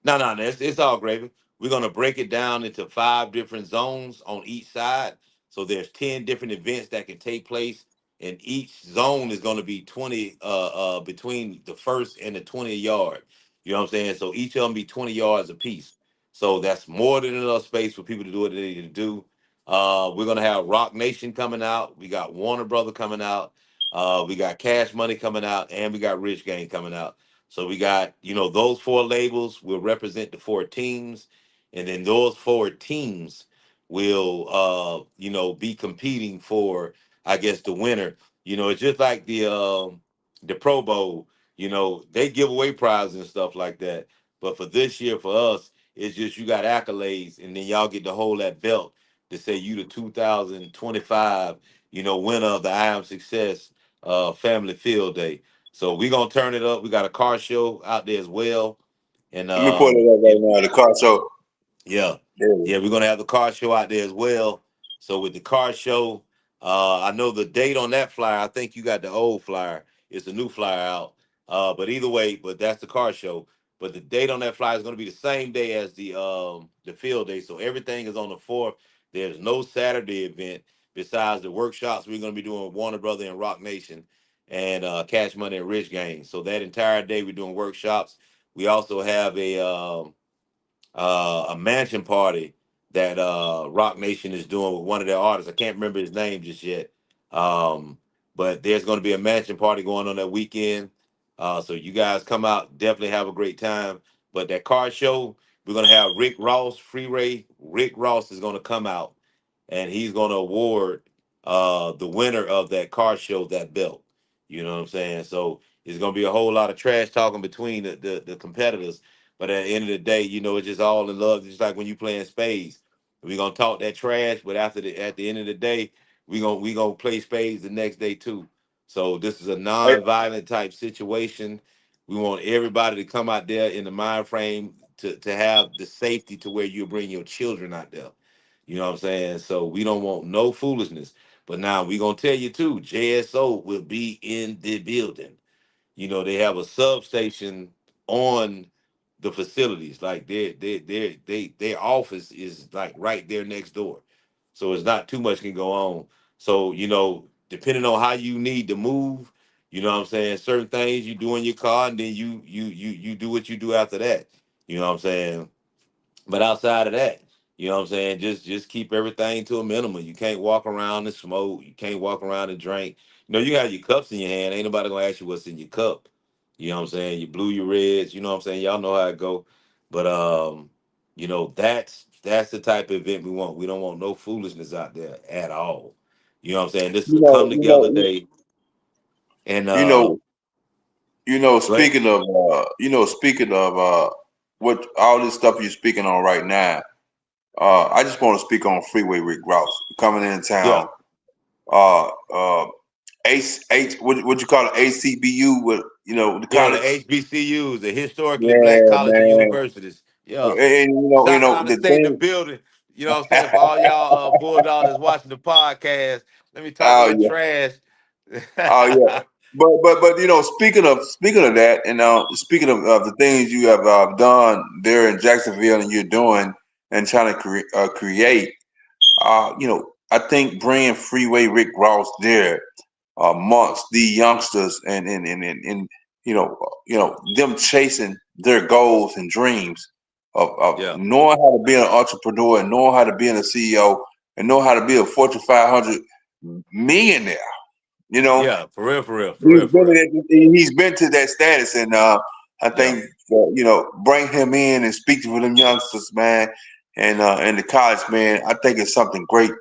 No, it's all gravy. We're gonna break it down into 5 different zones on each side. So there's 10 different events that can take place, and each zone is gonna be 20 between the first and the 20 yard. You know what I'm saying? So each of them be 20 yards apiece. So that's more than enough space for people to do what they need to do. We're gonna have Rock Nation coming out. We got Warner Brother coming out. We got Cash Money coming out, and we got Rich Gang coming out. So we got, those 4 labels will represent the 4 teams, and then those 4 teams will, be competing for, I guess, the winner. It's just like the Pro Bowl. They give away prizes and stuff like that. But for this year, for us, it's just you got accolades, and then y'all get to hold that belt to say you the 2025, winner of the I Am Success Family Field Day. So we're gonna turn it up. We got a car show out there as well. And Let me pull it up right now. The car show. yeah, Yeah. we're gonna have the car show out there as well. So with the car show, I know the date on that flyer. I think you got the old flyer. It's a new flyer out. But either way, but that's the car show. But the date on that flyer is gonna be the same day as the field day. So everything is on the 4th. There's no Saturday event besides the workshops we're gonna be doing with Warner Brother and Rock Nation and Cash Money and Rich Gang. So that entire day we're doing workshops. We also have a mansion party that Rock Nation is doing with one of their artists. I can't remember his name just yet. But there's going to be a mansion party going on that weekend. So you guys come out, definitely have a great time. But that car show, we're going to have Rick Ross, Freeway. Rick Ross is going to come out and he's going to award the winner of that car show that belt. You know what I'm saying? So it's going to be a whole lot of trash talking between the competitors. But at the end of the day, it's just all in love. Just like when you playing spades, we're gonna talk that trash, but at the end of the day, we gonna play spades the next day too. So this is a Hey, non-violent type situation. We want everybody to come out there in the mind frame to have the safety to where you bring your children out there. You know what I'm saying? So we don't want no foolishness. But now we gonna tell you too, JSO will be in the building. They have a substation on the facilities. Like their office is like right there next door. So it's not too much can go on. So, depending on how you need to move, you know what I'm saying? Certain things you do in your car and then you do what you do after that. You know what I'm saying? But outside of that, you know what I'm saying? Just keep everything to a minimum. You can't walk around and smoke. You can't walk around and drink. You have your cups in your hand. Ain't nobody gonna ask you what's in your cup. You know what I'm saying? You blue, your reds. You know what I'm saying? Y'all know how it go. But that's the type of event we want. We don't want no foolishness out there at all. You know what I'm saying? This is you a know, come you together know, day. And you know, go ahead. speaking of what all this stuff you're speaking on right now, I just want to speak on Freeway Rick Ross coming in Yeah, town. what you call it, ACBU with the Yeah, the college. HBCUs, the historically black Yeah, colleges and man. universities. Yeah. And Shout out to the State in the thing. building. You know what I'm saying? For all y'all Bulldog that's watching the podcast, let me talk a Oh little yeah, trash. oh yeah. But speaking of that, and speaking of the things you have done there in Jacksonville and you're doing and trying to create, I think bringing Freeway Rick Ross there amongst the youngsters and them chasing their goals and dreams of Yeah. knowing how to be an entrepreneur and knowing how to be a CEO and know how to be a Fortune 500 millionaire. You know, Yeah, for real, for real, for real, for real. he's been to that status, and I Yeah. think bring him in and speak to them youngsters, man, and the college, man. I think it's something great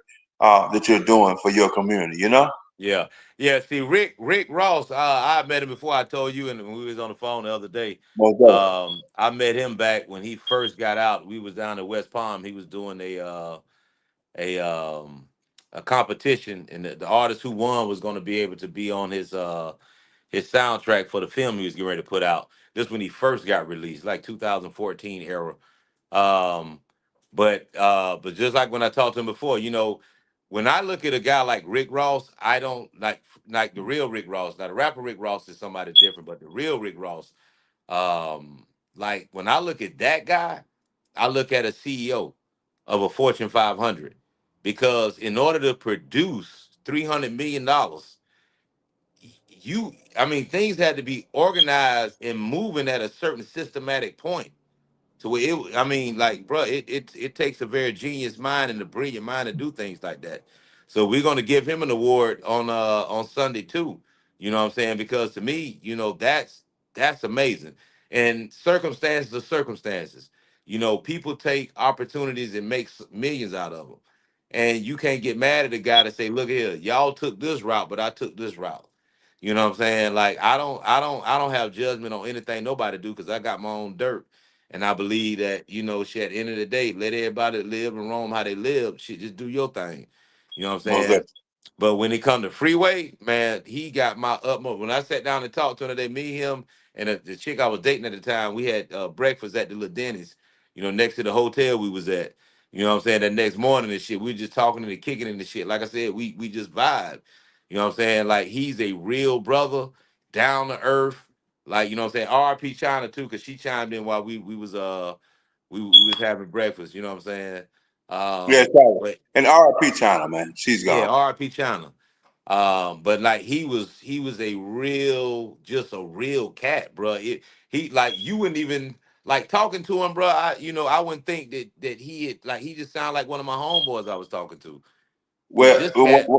that you're doing for your community. You know, Yeah. Yeah. See, Rick Ross, I met him before I told you, and when we was on the phone the other day. most definitely. I met him back when he first got out. We was down in West Palm. He was doing a um a competition, and the artist who won was going to be able to be on his soundtrack for the film he was getting ready to put out. This when he first got released, like 2014 era. Um, but just like when I talked to him before, when I look at a guy like Rick Ross, I don't like the real Rick Ross. Now the rapper Rick Ross is somebody different, but the real Rick Ross, like when I look at that guy, I look at a CEO of a Fortune 500 because in order to produce $300 million, things had to be organized and moving at a certain systematic point to where like, bro, it takes a very genius mind and a brilliant mind to do things like that. So we're gonna give him an award on Sunday too. You know what I'm saying? Because to me, that's amazing. And circumstances are circumstances. People take opportunities and make millions out of them. And you can't get mad at the guy to say, look here, y'all took this route, but I took this route. You know what I'm saying? Like I don't have judgment on anything nobody do because I got my own dirt. And I believe that, shit, at the end of the day, let everybody live and roam how they live. Shit, just do your thing. You know what I'm Most saying? definitely. But when it come to Freeway, man, he got my utmost. When I sat down and talked to him today, me, him, and the chick I was dating at the time, we had breakfast at the little Denny's, next to the hotel we was at. You know what I'm saying? That next morning and shit, we just talking and kicking and the shit. Like I said, we just vibe. You know what I'm saying? Like he's a real brother, down to earth. Like, you know what I'm saying? RP China too, because she chimed in while we was having breakfast, you know what I'm saying? Yeah, China. But And RIP China, man. She's yeah, gone. RP China. But like he was just a real cat, bro. He like you wouldn't even like talking to him, bro. I wouldn't think that he just sounded like one of my homeboys I was talking to. But Well, this cat,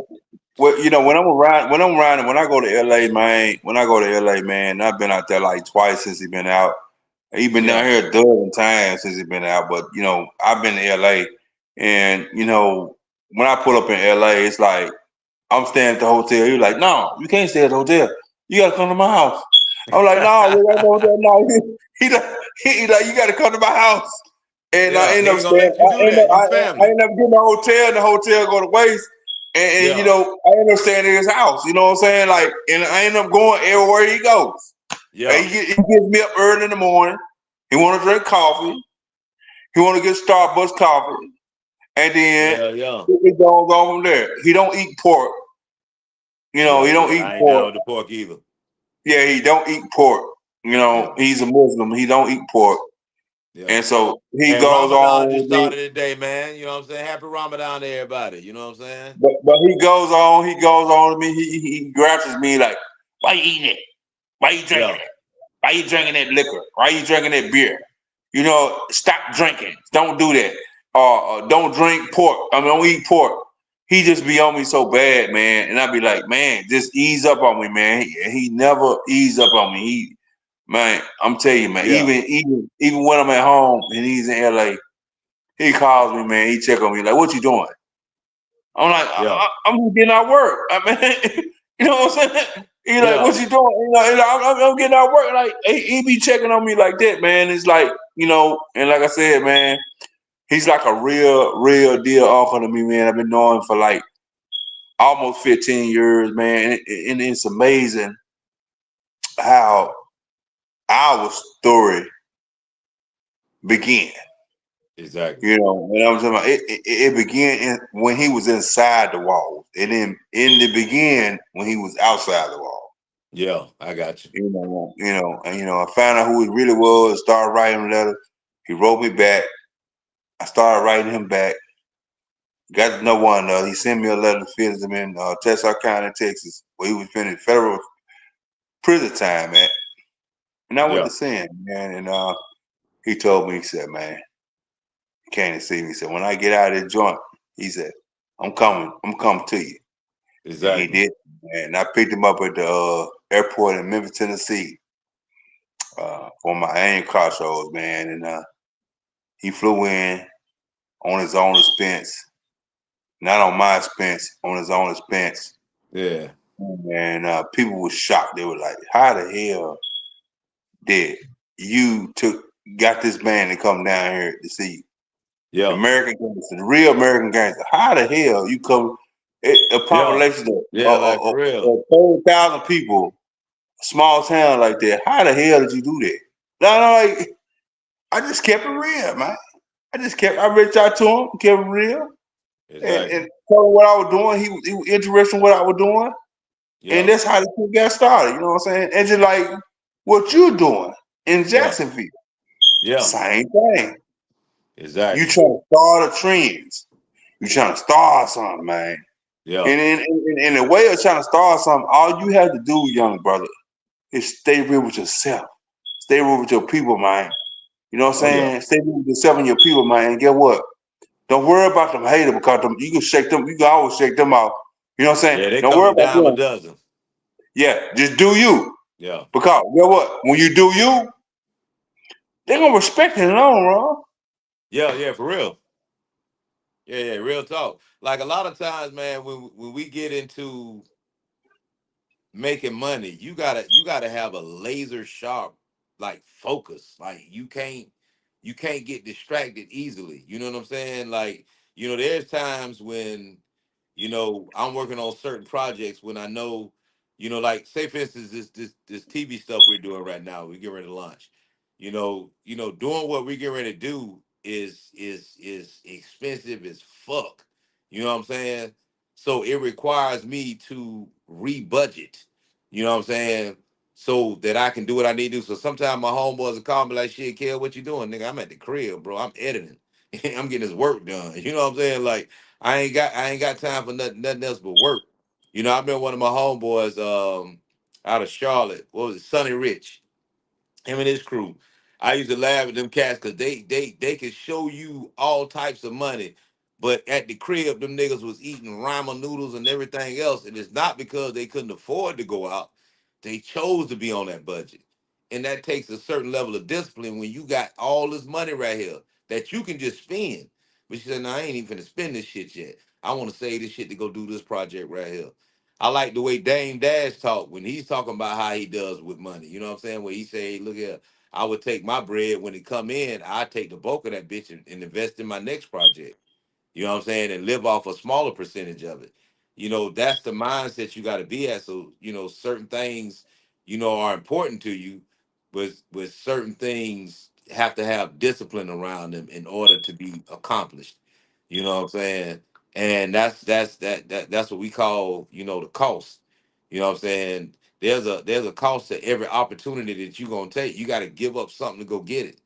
when I go to LA, man, I've been out there like twice since he been out. He been down yeah, here a dozen times since he been out, but I've been to LA, and when I pull up in LA, it's like I'm staying at the hotel. He's like, no, you can't stay at the hotel. You gotta come to my house. I'm like, no, we got no hotel. No, he like, you gotta come to my house. And I yeah, end he up ain't gonna staying. let you do that. You I family. end up getting a hotel, and the hotel go to waste. And Yeah, I end up staying in his house. You know what I'm saying? Like, and I end up going everywhere he goes. yeah, He gets me up early in the morning. He want to drink coffee. He want to get Starbucks coffee, and then yeah, yeah, it goes on from there. He don't eat pork. yeah, He don't yeah. eat I ain't down pork. with the pork either. Yeah, he don't eat pork. Yeah, He's a Muslim. He don't eat pork, yeah. and so he And goes Ramadan on just with me. started today, man. You know what I'm saying? Happy Ramadan to everybody. You know what I'm saying? But he goes on. He goes on to me. He grabs me like, "Why you eating it? Why you drinking Yeah, it? Why you drinking that liquor? Why you drinking that beer? Stop drinking. Don't do that. Don't drink pork. Don't eat pork." He just be on me so bad, man. And I be like, man, just ease up on me, man. He never ease up on me. Man, I'm telling you, man. yeah, Even when I'm at home and he's in LA, he calls me, man. He check on me like, "What you doing?" I'm like, yeah, I'm just getting out work. You know what I'm saying? He like, yeah, "What you doing?" I'm getting out work. Like he be checking on me like that, man. It's like, and like I said, man, he's like a real deal uncle to me, man. I've been knowing for like almost 15 years, man. And it's amazing how our story began. Exactly. You know, and I'm talking about it began when he was inside the walls. It didn't it began when he was outside the wall. Yeah, I got you. And I found out who he really was, started writing letters. He wrote me back. I started writing him back. Got to know one another. He sent me a letter to visit him in Texarkana, Texas, where he was spending federal prison time at. And I went Yeah. to see him, man, and he told me, he said, man, he came to see me. He said, when I get out of this joint, he said, I'm coming to you. And he Exactly. did. And I picked him up at the airport in Memphis, Tennessee, for my annual car shows, man. And he flew in on his own expense, not on my expense, on his own expense. Yeah. And people were shocked. They were like, how the hell did you got this man to come down here to see you? Yeah. American gangster, the real American gangster. How the hell you come? A population Yeah, like for real. of 30,000 people, small town like that. How the hell did you do that? No, like I just kept it real, man. I reached out to him, kept it real, Exactly. and told him what I was doing. He was interested in what I was doing, and Yeah. that's how the thing got started. You know what I'm saying? And just like what you doing in Yeah. Jacksonville, Yeah. same thing. You Exactly. trying to start a trends. You trying to start something, man. Yeah. And in the way of trying to start something, all you have to do, young brother, is stay real with yourself. Stay real with your people, man. You know what I'm Oh yeah. saying? Stay real with yourself and your people, man. And get what? Don't worry about them haters because you can shake them. You can always shake them out. You know what I'm saying? Yeah, they Don't come worry a about dime a them. dozen. Yeah, just do you. Yeah. Because you know what? When you do you, they're gonna respect it in the long run. Yeah, for real. Yeah, real talk. Like a lot of times, man, when we get into making money, you gotta have a laser sharp like focus. Like you can't get distracted easily. You know what I'm saying? Like, there's times when, I'm working on certain projects when I know, like say for instance this TV stuff we're doing right now, we get ready to launch. Doing what we get ready to do is expensive as fuck. You know what I'm saying? So it requires me to rebudget. You know what I'm saying? So that I can do what I need to do. So sometimes my homeboys will call me like, shit, Kel, what you doing, nigga? I'm at the crib, bro. I'm editing. I'm getting this work done. You know what I'm saying? Like I ain't got time for nothing else but work. I remember one of my homeboys out of Charlotte. What was it? Sonny Rich, him and his crew. I used to laugh at them cats because they could show you all types of money, but at the crib, them niggas was eating ramen noodles and everything else, and it's not because they couldn't afford to go out. They chose to be on that budget, and that takes a certain level of discipline when you got all this money right here that you can just spend. But she said, "No, I ain't even finna spend this shit yet. I want to save this shit to go do this project right here." I like the way Dame Dash talk when he's talking about how he does with money. You know what I'm saying? Where he say, "Hey, look here, I would take my bread when it come in. I take the bulk of that bitch and invest in my next project. You know what I'm saying? And live off a smaller percentage of it. That's the mindset you got to be at. So, certain things, are important to you, but with certain things have to have discipline around them in order to be accomplished. You know what I'm saying? And that's what we call, the cost. You know what I'm saying? There's a cost to every opportunity that you're gonna take. You got to give up something to go get it.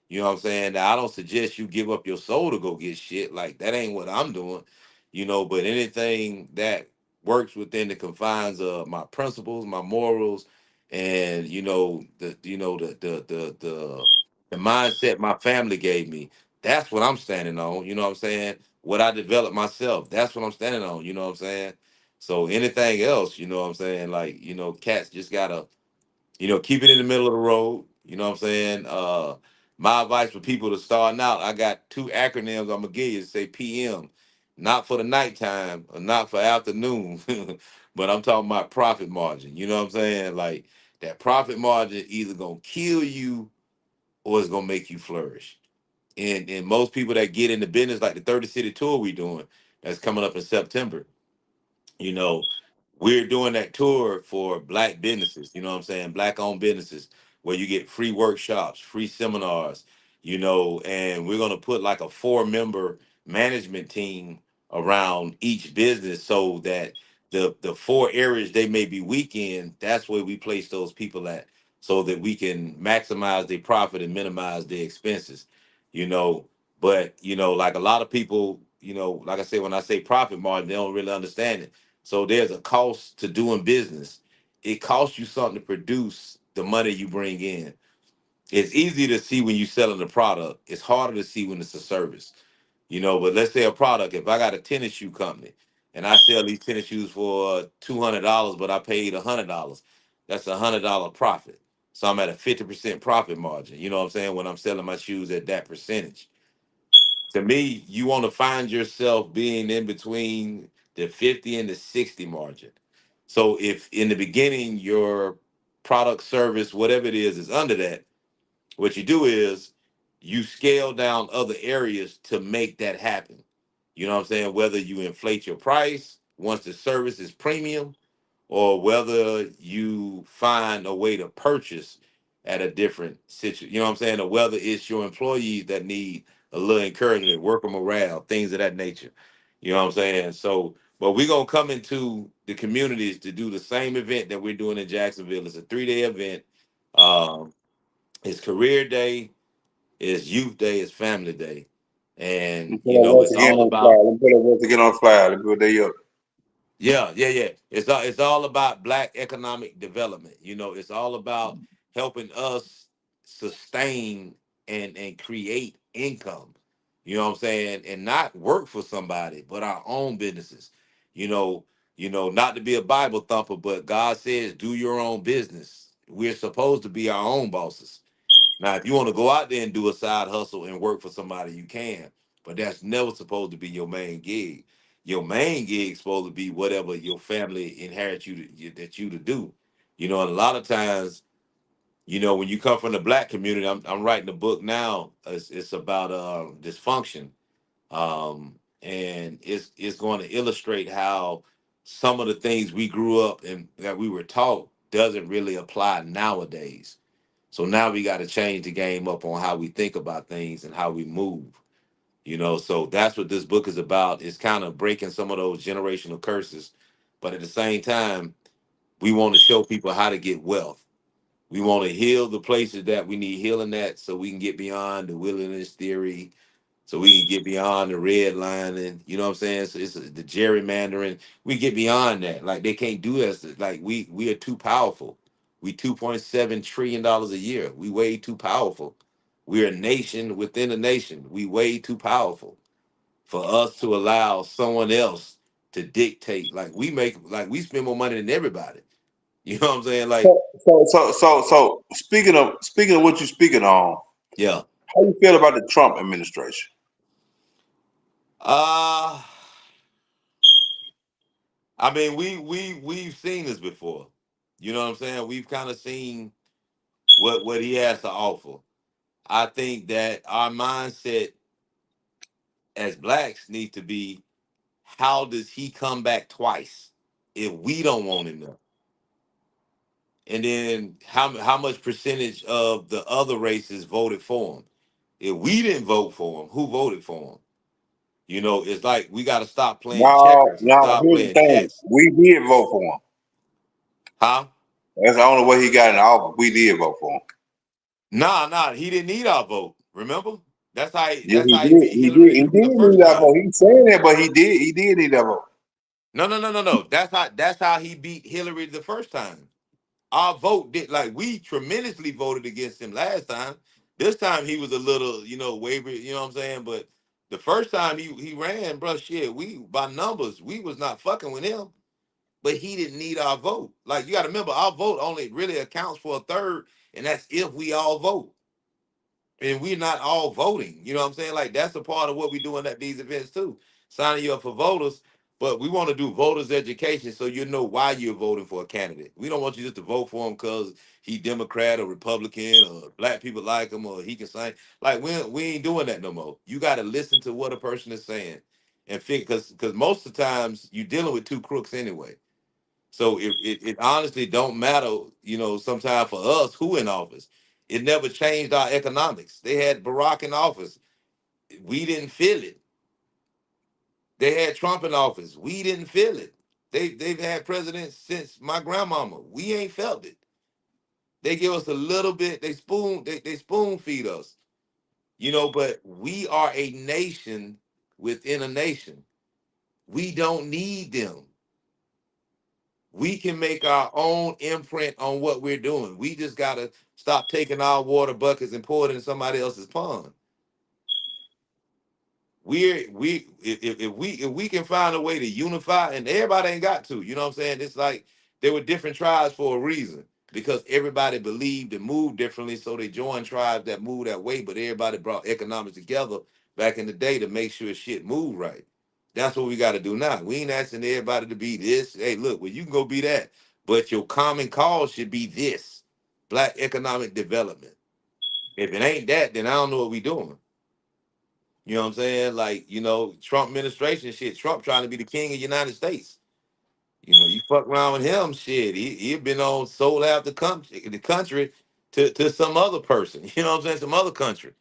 You know what I'm saying? Now, I don't suggest you give up your soul to go get shit. Like that ain't what I'm doing. But anything that works within the confines of my principles, my morals, and the mindset my family gave me, that's what I'm standing on. You know what I'm saying? What I developed myself, that's what I'm standing on. You know what I'm saying? So anything else, you know what I'm saying? Like, cats just gotta, keep it in the middle of the road. You know what I'm saying? My advice for people to starting out, I got two acronyms I'm gonna give you. Say PM, not for the nighttime or not for afternoon, but I'm talking about profit margin. You know what I'm saying? Like that profit margin either gonna kill you or it's gonna make you flourish. And most people that get in the business, like the 30 city tour we doing, that's coming up in September. You know, we're doing that tour for black businesses, you know what I'm saying? Black owned businesses where you get free workshops, free seminars, and we're going to put like a 4-member management team around each business so that the 4 areas they may be weak in, that's where we place those people at so that we can maximize their profit and minimize their expenses, you know. But, like a lot of people, like I say, when I say profit margin, they don't really understand it. So there's a cost to doing business. It costs you something to produce the money you bring in. It's easy to see when you're selling a product. It's harder to see when it's a service. But let's say a product, if I got a tennis shoe company and I sell these tennis shoes for $200, but I paid $100, that's $100 profit. So I'm at a 50% profit margin. You know what I'm saying? When I'm selling my shoes at that percentage. To me, you want to find yourself being in between the 50 and the 60 margin. So if in the beginning your product, service, whatever it is under that, what you do is you scale down other areas to make that happen. You know what I'm saying? Whether you inflate your price once the service is premium, or whether you find a way to purchase at a different situation. You know what I'm saying? Or whether it's your employees that need a little encouragement, worker morale, things of that nature. You know what I'm saying? So, but we're going to come into the communities to do the same event that we're doing in Jacksonville. It's a 3-day event. Um, it's career day, it's youth day, it's family day. And, Let me put that once it's again all on the flyer. about Let me put that once again on the flyer. Let me put that up. yeah. It's all about black economic development. It's all about helping us sustain and create income. You know what I'm saying? And not work for somebody, but our own businesses. You know, not to be a Bible thumper, but God says do your own business. We're supposed to be our own bosses. Now, if you want to go out there and do a side hustle and work for somebody, you can, but that's never supposed to be your main gig. Your main gig is supposed to be whatever your family inherits you to do. And a lot of times, when you come from the black community, I'm writing a book now. It's about dysfunction, and it's going to illustrate how some of the things we grew up and that we were taught doesn't really apply nowadays. So now we got to change the game up on how we think about things and how we move. So that's what this book is about. It's kind of breaking some of those generational curses, but at the same time, we want to show people how to get wealth. We want to heal the places that we need healing at, so we can get beyond the wilderness theory, so we can get beyond the redlining. You know what I'm saying? So it's the gerrymandering. We get beyond that. Like they can't do us. Like we are too powerful. We $2.7 trillion a year. We way too powerful. We're a nation within a nation. We way too powerful for us to allow someone else to dictate. Like we spend more money than everybody. You know what I'm saying? Like, So speaking of what you're speaking on, yeah. how you feel about the Trump administration? Uh I mean, we've seen this before. You know what I'm saying? We've kind of seen what he has to offer. I think that our mindset as blacks needs to be, how does he come back twice if we don't want him there? And then how much percentage of the other races voted for him? If we didn't vote for him, who voted for him? It's like we got to stop playing No, checkers and no. start Here's the playing thing: chess. we did vote for him. Huh? That's the only way he got in the office. We did vote for him. Nah. He didn't need our vote. Remember? That's how he, Yeah, that's he how he did. beat He did. Hillary He the did first need that time. vote. He's saying that, but he did. He did need that vote. No. That's how he beat Hillary the first time. Our vote did, like, we tremendously voted against him last time. This time he was a little, wavered, you know what I'm saying? But the first time he ran, bro, shit, we by numbers, we was not fucking with him. But he didn't need our vote. Like, you gotta remember, our vote only really accounts for a third, and that's if we all vote. And we're not all voting. You know what I'm saying? Like, that's a part of what we're doing at these events too. Signing you up for voters, but we want to do voters education so you know why you're voting for a candidate. We don't want you just to vote for him because he Democrat or Republican or black people like him or he can sing. Like, we ain't doing that no more. You got to listen to what a person is saying. and figure, because most of the times you're dealing with two crooks anyway. So it honestly don't matter, sometimes for us who in office. It never changed our economics. They had Barack in office. We didn't feel it. They had Trump in office. We didn't feel it. They've had presidents since my grandmama. We ain't felt it. They give us a little bit, they spoon feed us, but we are a nation within a nation. We don't need them. We can make our own imprint on what we're doing. We just gotta stop taking our water buckets and pour it in somebody else's pond. If we can find a way to unify, and everybody ain't got to, you know what I'm saying? It's like there were different tribes for a reason, because everybody believed and moved differently, so they joined tribes that moved that way. But everybody brought economics together back in the day to make sure shit moved right. That's what we got to do now. We ain't asking everybody to be this. Hey, look, well, you can go be that, but your common cause should be this: Black economic development. If it ain't that, then I don't know what we doing. You know what I'm saying? Like, Trump administration shit. Trump trying to be the king of the United States. You fuck around with him, shit. He been on sold out the country to some other person. You know what I'm saying? Some other country.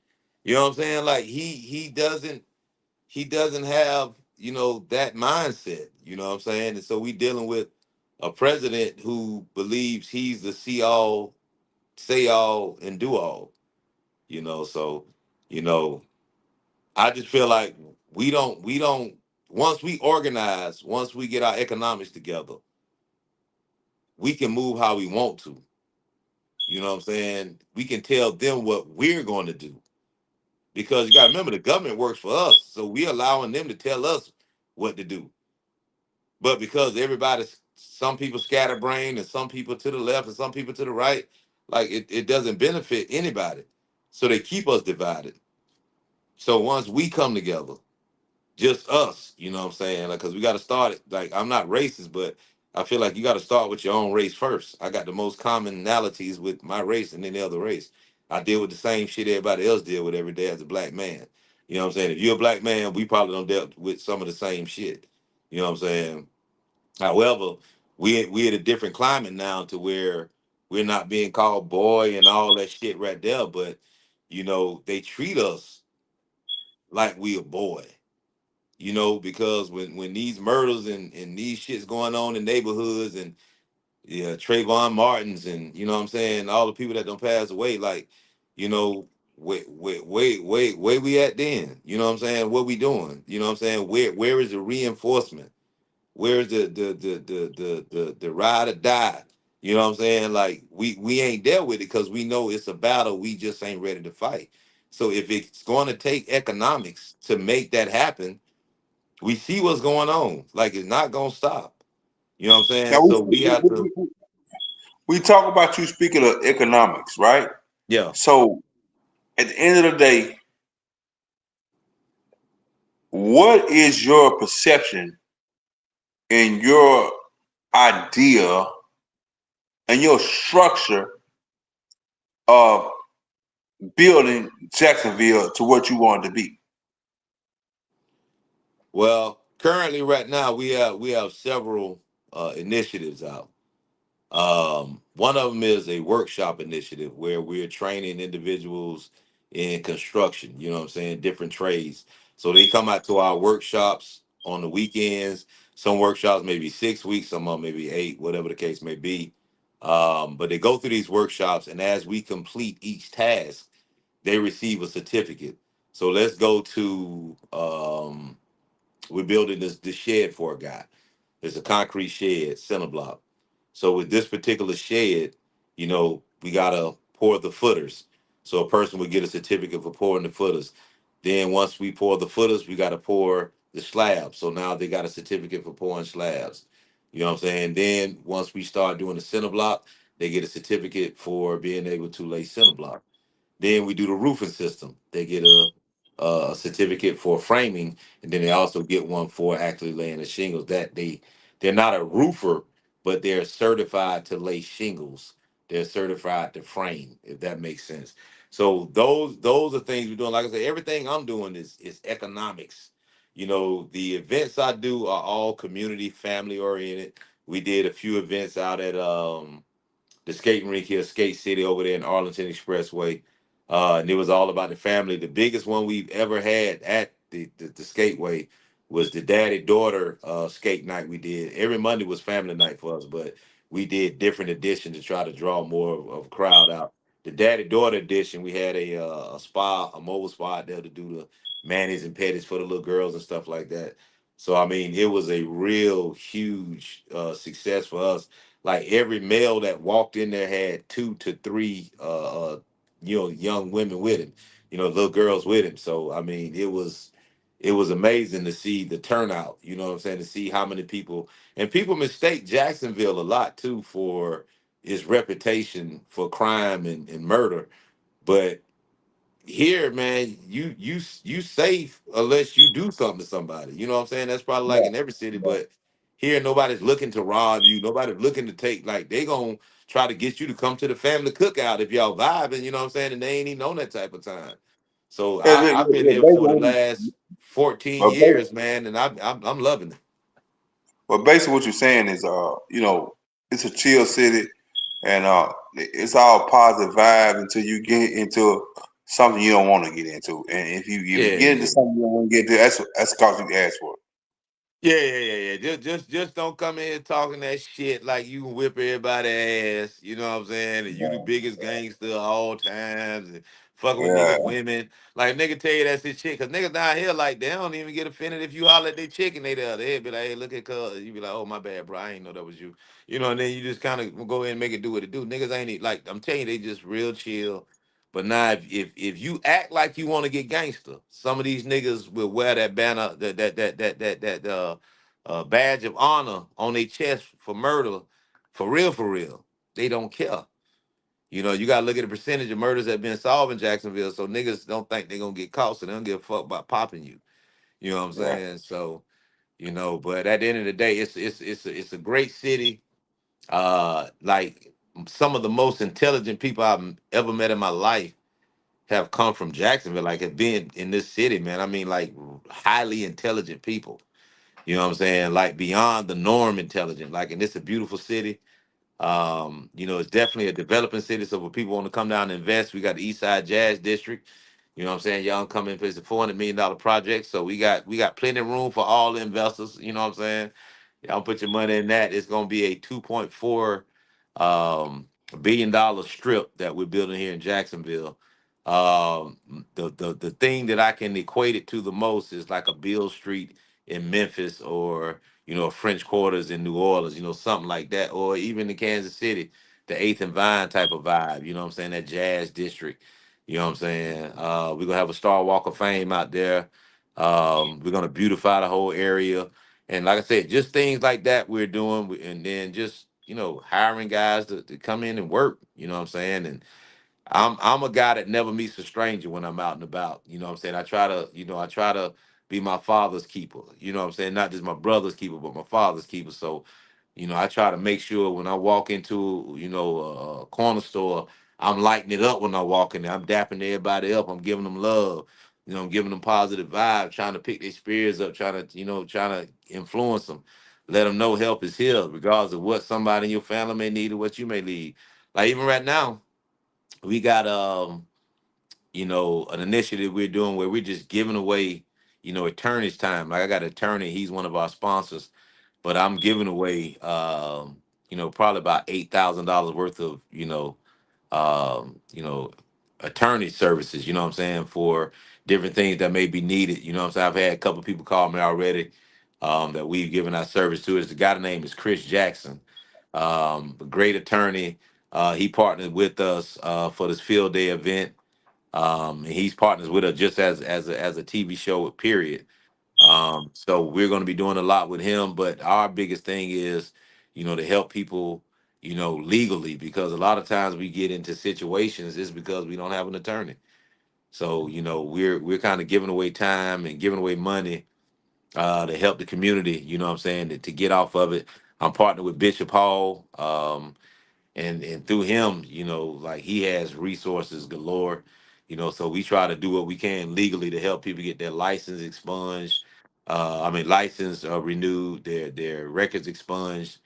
You know what I'm saying? Like he doesn't have, that mindset. You know what I'm saying? And so we dealing with a president who believes he's the see all, say all, and do all. So, you know, I just feel like we don't once we organize, once we get our economics together, we can move how we want to. You know what I'm saying? We can tell them what we're going to do. Because you gotta remember, the government works for us. So we allowing them to tell us what to do. But because some people scatterbrained and some people to the left and some people to the right, like it doesn't benefit anybody. So they keep us divided. So once we come together, just us, you know what I'm saying? Like, because we got to start it. Like, I'm not racist, but I feel like you got to start with your own race first. I got the most commonalities with my race and any other race. I deal with the same shit everybody else deal with every day as a black man. You know what I'm saying? If you're a black man, we probably don't deal with some of the same shit. You know what I'm saying? However, we at a different climate now to where we're not being called boy and all that shit right there, but they treat us like we a boy. Because when these murders and these shits going on in neighborhoods, and yeah, Trayvon Martins, and you know what I'm saying, all the people that don't pass away, like, wait, we at then? You know what I'm saying? What we doing? You know what I'm saying? Where is the reinforcement? Where's the ride or die? You know what I'm saying? Like, we ain't there with it because we know it's a battle we just ain't ready to fight. So if it's going to take economics to make that happen, we see what's going on. Like, it's not gonna stop. You know what I'm saying? Now So we have to, we talk about you speaking of economics, right? yeah. So at the end of the day, what is your perception and your idea and your structure of building Jacksonville to what you want it to be? Well, currently, right now, we have several initiatives out. One of them is a workshop initiative where we're training individuals in construction. You know what I'm saying? Different trades. So they come out to our workshops on the weekends. Some workshops maybe 6 weeks, some of them maybe 8, whatever the case may be. But they go through these workshops, and as we complete each task, they receive a certificate. So let's go to we're building this shed for a guy. It's a concrete shed, center block. So with this particular shed, we gotta pour the footers. So a person would get a certificate for pouring the footers. Then once we pour the footers, we gotta pour the slabs. So now they got a certificate for pouring slabs. You know what I'm saying? Then once we start doing the center block, they get a certificate for being able to lay center block. Then we do the roofing system. They get a certificate for framing, and then they also get one for actually laying the shingles. They're not a roofer, but they're certified to lay shingles. They're certified to frame, if that makes sense. So those are things we're doing. Like I said, everything I'm doing is economics. The events I do are all community, family oriented. We did a few events out at the skating rink here, Skate City over there in Arlington Expressway. And it was all about the family. The biggest one we've ever had at the Skateway was the daddy daughter skate night we did. Every Monday was family night for us, but we did different editions to try to draw more of a crowd out. The daddy daughter edition, we had a spa, a mobile spa out there to do the manis and petties for the little girls and stuff like that. So I mean, it was a real huge success for us. Like every male that walked in there had two to three young women with him, little girls with him. So I mean, it was amazing to see the turnout, you know what I'm saying, to see how many people, and people mistake Jacksonville a lot too for its reputation for crime and murder. But here, man, you safe unless you do something to somebody. You know what I'm saying? That's probably like Yeah. in every city, Yeah. but here nobody's looking to rob you. Nobody's looking to take, like, they gonna try to get you to come to the family cookout if y'all vibing, you know what I'm saying? And they ain't even on that type of time. So Yeah, I've been here for the basically, last 14 but ba- years, man, and I'm loving it. but basically what you're saying is, it's a chill city, and it's all positive vibes until you get into something you don't want to get into, and if you Yeah, get into yeah. something you don't want to get into, that's cause you ask for it. Yeah. Just don't come in here talking that shit like you can whip everybody ass. You know what I'm saying? And you the biggest gangster of all times and fucking with Yeah, niggas women. Like nigga tell you that's his chick. Cause niggas down here like they don't even get offended if you holler at their chick and they'll be like, hey, look at cuz. You be like, oh my bad, bro. I ain't know that was you. And then you just kind of go ahead and make it do what it do. Niggas ain't like I'm telling you, they just real chill. But now, if you act like you want to get gangster, some of these niggas will wear that banner, that badge of honor on their chest for murder, for real, for real. They don't care. You gotta look at the percentage of murders that have been solved in Jacksonville, so niggas don't think they're gonna get caught, so they don't give a fuck about popping you. You know what I'm yeah. saying? So, but at the end of the day, it's a great city. Like some of the most intelligent people I've ever met in my life have come from Jacksonville, like have been in this city, man. I mean, like highly intelligent people. You know what I'm saying? Like beyond the norm intelligent. Like, and it's a beautiful city. It's definitely a developing city. So for people want to come down and invest, we got the East Side Jazz District. You know what I'm saying? Y'all come in, it's a $400 million project. So we got plenty of room for all the investors. You know what I'm saying? Y'all put your money in that. It's gonna be a 2.4 billion-dollar strip that we're building here in Jacksonville. The thing that I can equate it to the most is like a Beale Street in Memphis, or a French Quarters in New Orleans, something like that, or even in Kansas City, the Eighth and Vine type of vibe. You know what I'm saying? That jazz district. You know what I'm saying? We're gonna have a Star Walk of Fame out there. We're gonna beautify the whole area, and like I said, just things like that we're doing, and then just hiring guys to come in and work. You know what I'm saying? And I'm a guy that never meets a stranger when I'm out and about. You know what I'm saying? I try to be my father's keeper. You know what I'm saying? Not just my brother's keeper, but my father's keeper. So, I try to make sure when I walk into, a corner store, I'm lighting it up when I walk in there. I'm dapping everybody up. I'm giving them love. I'm giving them positive vibes, trying to pick their spirits up, trying to influence them. Let them know help is here, regardless of what somebody in your family may need or what you may need. Like even right now, we got an initiative we're doing where we're just giving away, attorney's time. Like I got an attorney, he's one of our sponsors, but I'm giving away probably about $8,000 worth of, um, you know, attorney services, you know what I'm saying, for different things that may be needed. You know what I'm saying? I've had a couple people call me already that we've given our service to. The guy's name is Chris Jackson, a great attorney. He partnered with us for this field day event. And he's partners with us just as a TV show, period. So we're going to be doing a lot with him, but our biggest thing is, to help people, legally, because a lot of times we get into situations is because we don't have an attorney. So, we're kind of giving away time and giving away money to help the community, you know what I'm saying, to get off of it. I'm partnered with Bishop Hall. And through him, like he has resources galore. So we try to do what we can legally to help people get their license expunged, I mean, license renewed, their records expunged.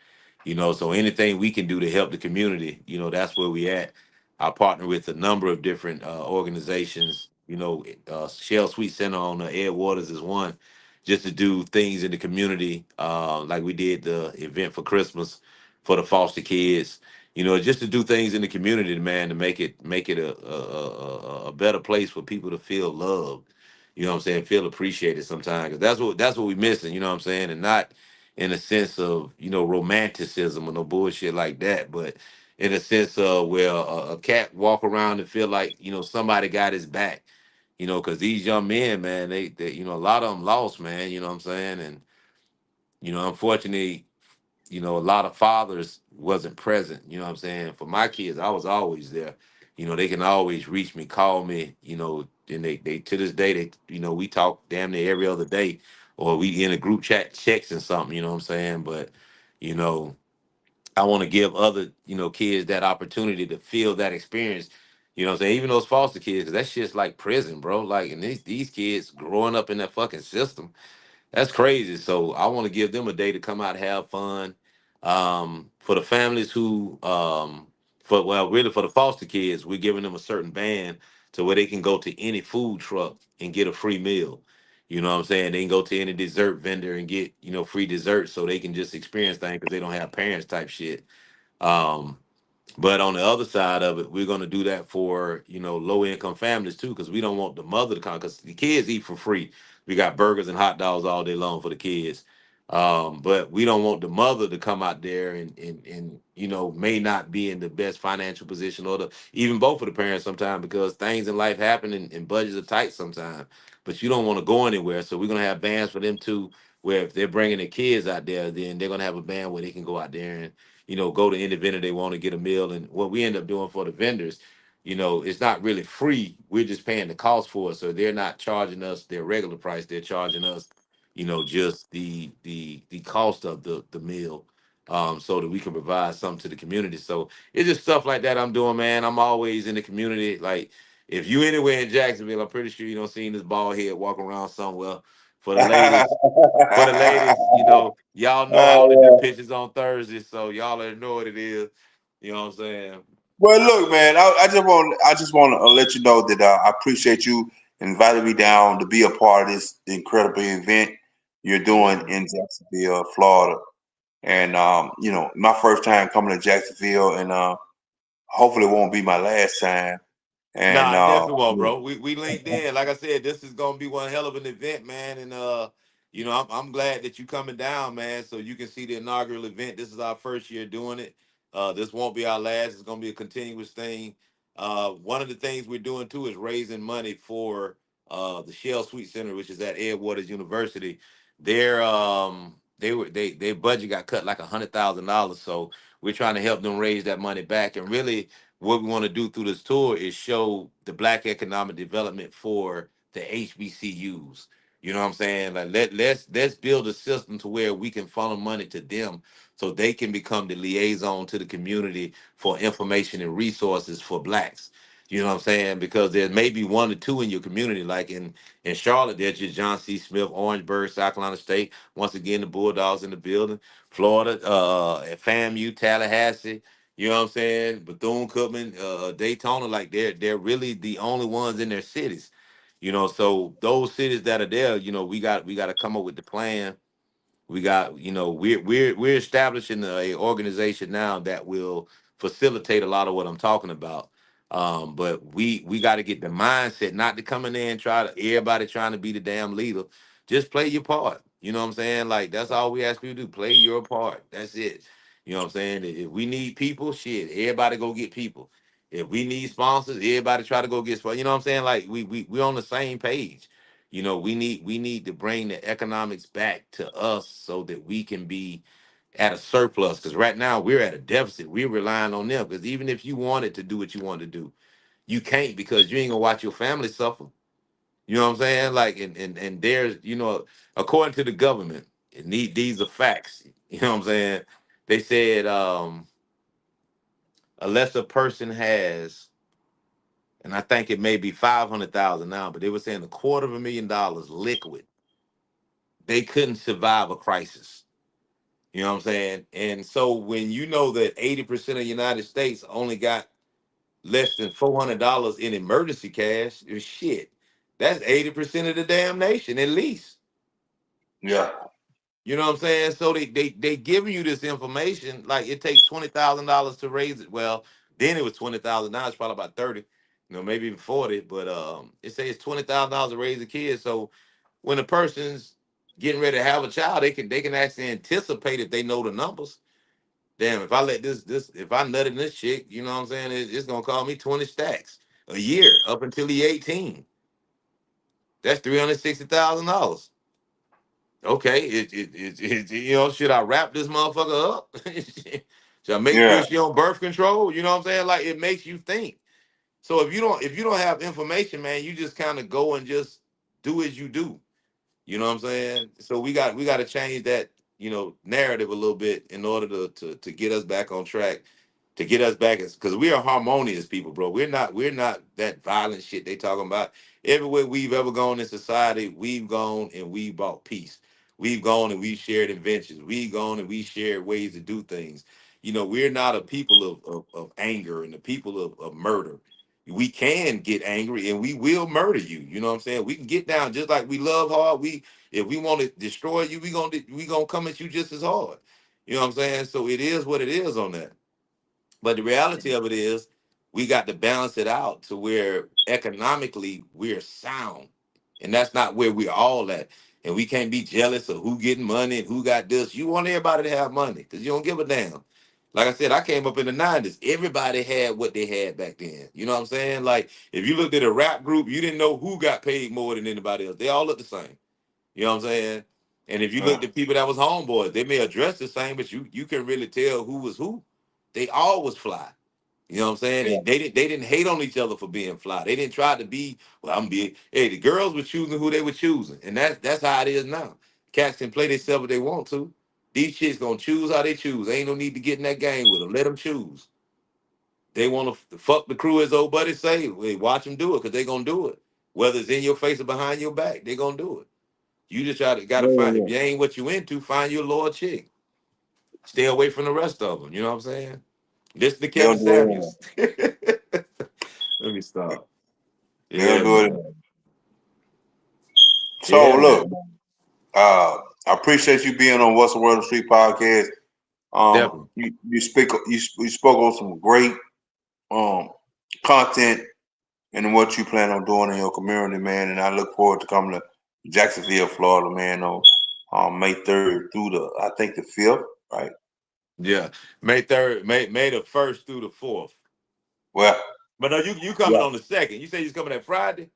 So anything we can do to help the community, that's where we at. I partner with a number of different organizations. Shell Sweet Center on Ed Waters is one, just to do things in the community, like we did the event for Christmas for the foster kids. Just to do things in the community, man, to make it a better place for people to feel loved. What I'm saying? Feel appreciated sometimes, because that's what we missing. You know what I'm saying? And not in a sense of romanticism or no bullshit like that, but in a sense of where a cat walk around and feel like somebody got his back. Because these young men, man, they a lot of them lost, man. You know what I'm saying? And unfortunately, a lot of fathers wasn't present. You know what I'm saying? For my kids, I was always there. They can always reach me, call me, and they to this day, we talk damn near every other day, or we in a group chat checks and something, you know what I'm saying? But, you know, I want to give other, kids that opportunity to feel that experience. You know what I'm saying? Even those foster kids, 'cause that shit's like prison, bro. Like, and these kids growing up in that fucking system, that's crazy. So I want to give them a day to come out, have fun. For the families who, really for the foster kids, we're giving them a certain band to where they can go to any food truck and get a free meal. You know what I'm saying? They can go to any dessert vendor and get, free dessert, so they can just experience things because they don't have parents type shit. Um, but on the other side of it, we're going to do that for, low income families too, because we don't want the mother to come, because the kids eat for free. We got burgers and hot dogs all day long for the kids. But we don't want the mother to come out there and may not be in the best financial position, or even both of the parents sometimes, because things in life happen and budgets are tight sometimes. But you don't want to go anywhere. So we're going to have bands for them too, where if they're bringing their kids out there, then they're going to have a band where they can go out there and go to any vendor they want to get a meal. And what we end up doing for the vendors, it's not really free. We're just paying the cost for it. So they're not charging us their regular price. They're charging us, just the cost of the meal, so that we can provide something to the community. So it's just stuff like that I'm doing, man. I'm always in the community. Like, if you anywhere in Jacksonville, I'm pretty sure you don't seen this bald head walking around somewhere. For the ladies, y'all know I only do Uh, pictures on Thursday, so y'all already know what it is. You know what I'm saying? well, look, man, I just want to let you know that I appreciate you inviting me down to be a part of this incredible event you're doing in Jacksonville, Florida. And my first time coming to Jacksonville, and hopefully it won't be my last time. And Nah, I definitely won't, bro. We linked in. Like I said, this is gonna be one hell of an event, man. And I'm glad that you coming down, man, so you can see the inaugural event. This is our first year doing it. This won't be our last. It's gonna be a continuous thing. One of the things we're doing too is raising money for the Shell Sweet Center, which is at Ed Waters University. Their budget got cut like $100,000. So we're trying to help them raise that money back. And really, what we want to do through this tour is show the Black economic development for the HBCUs. You know what I'm saying? Like, let's build a system to where we can funnel money to them, so they can become the liaison to the community for information and resources for Blacks. You know what I'm saying? Because there may be one or two in your community, like in Charlotte, there's just John C. Smith, Orangeburg, South Carolina State. Once again, the Bulldogs in the building. Florida, at FAMU, Tallahassee. You know what I'm saying? Bethune Cookman, Daytona, like they're really the only ones in their cities. So those cities that are there, we got to come up with the plan. We got, we're establishing a organization now that will facilitate a lot of what I'm talking about. But we got to get the mindset not to come in there and try to everybody trying to be the damn leader. Just play your part. You know what I'm saying? Like, that's all we ask you to do. Play your part. That's it. You know what I'm saying? If we need people, shit, everybody go get people. If we need sponsors, everybody try to go get sponsors. You know what I'm saying? Like, we on the same page. We need to bring the economics back to us so that we can be at a surplus. Because right now we're at a deficit. We're relying on them. Because even if you wanted to do what you want to do, you can't, because you ain't gonna watch your family suffer. You know what I'm saying? Like, and there's, according to the government, and these are facts. You know what I'm saying? They said, unless a person has, and I think it may be 500,000 now, but they were saying $250,000 liquid they couldn't survive a crisis. You know what I'm saying? And so when you know that 80% of the United States only got less than $400 in emergency cash, shit, that's 80% of the damn nation at least. Yeah. You know what I'm saying? So they giving you this information like it takes $20,000 to raise it. Well, then it was 20,000. Now it's probably about 30, maybe even 40. But it says $20,000 to raise a kid. So when a person's getting ready to have a child, they can actually anticipate if they know the numbers. Damn, if I let if I nutted this chick, you know what I'm saying? It's gonna cost me 20 stacks a year up until he 18. That's $360,000. Okay, should I wrap this motherfucker up? Should I make sure Yeah. she on birth control? You know what I'm saying? Like it makes you think. So if you don't have information, man, you just kind of go and just do as you do. You know what I'm saying? So we got to change that, narrative a little bit in order to get us back on track, to get us back, because we are harmonious people, bro. We're not that violent shit they talking about. Everywhere we've ever gone in society, we've gone and we brought peace. We've gone and we shared inventions. We've gone and we shared ways to do things. We're not a people of anger and the people of murder. We can get angry and we will murder you. You know what I'm saying? We can get down just like we love hard. If we want to destroy you, we gonna come at you just as hard. You know what I'm saying? So it is what it is on that. But the reality of it is we got to balance it out to where economically we're sound. And that's not where we're all at. And we can't be jealous of who getting money and who got this. You want everybody to have money because you don't give a damn. Like I said, I came up in the 90s. Everybody had what they had back then. You know what I'm saying? Like if you looked at a rap group, you didn't know who got paid more than anybody else. They all looked the same. You know what I'm saying? And if you looked at people that was homeboys, they may address the same, but you can really tell who was who. They all was fly. You know what I'm saying? Yeah. And they didn't hate on each other for being fly. They didn't try to be, well, I'm being, hey, the girls were choosing who they were choosing. And that's how it is now. Cats can play themselves if they want to. These chicks gonna choose how they choose. Ain't no need to get in that game with them. Let them choose. They want to fuck the crew, as old buddy say. Hey, watch them do it because they gonna do it. Whether it's in your face or behind your back, they gonna do it. You just gotta find, if you ain't what you into, find your loyal chick. Stay away from the rest of them. You know what I'm saying? This is the They'll Kevin do Samuels. Let me stop. it. They'll Yeah, do it. man. So Yeah, look, man. I appreciate you being on What's the Word on the Street podcast. Definitely. You spoke on some great content and what you plan on doing in your community, man. And I look forward to coming to Jacksonville, Florida, man, on May 3rd through I think the 5th, right? Yeah. May 3rd, May the 1st through the 4th. Well, But no, you coming on the 2nd. You say you're coming that Friday?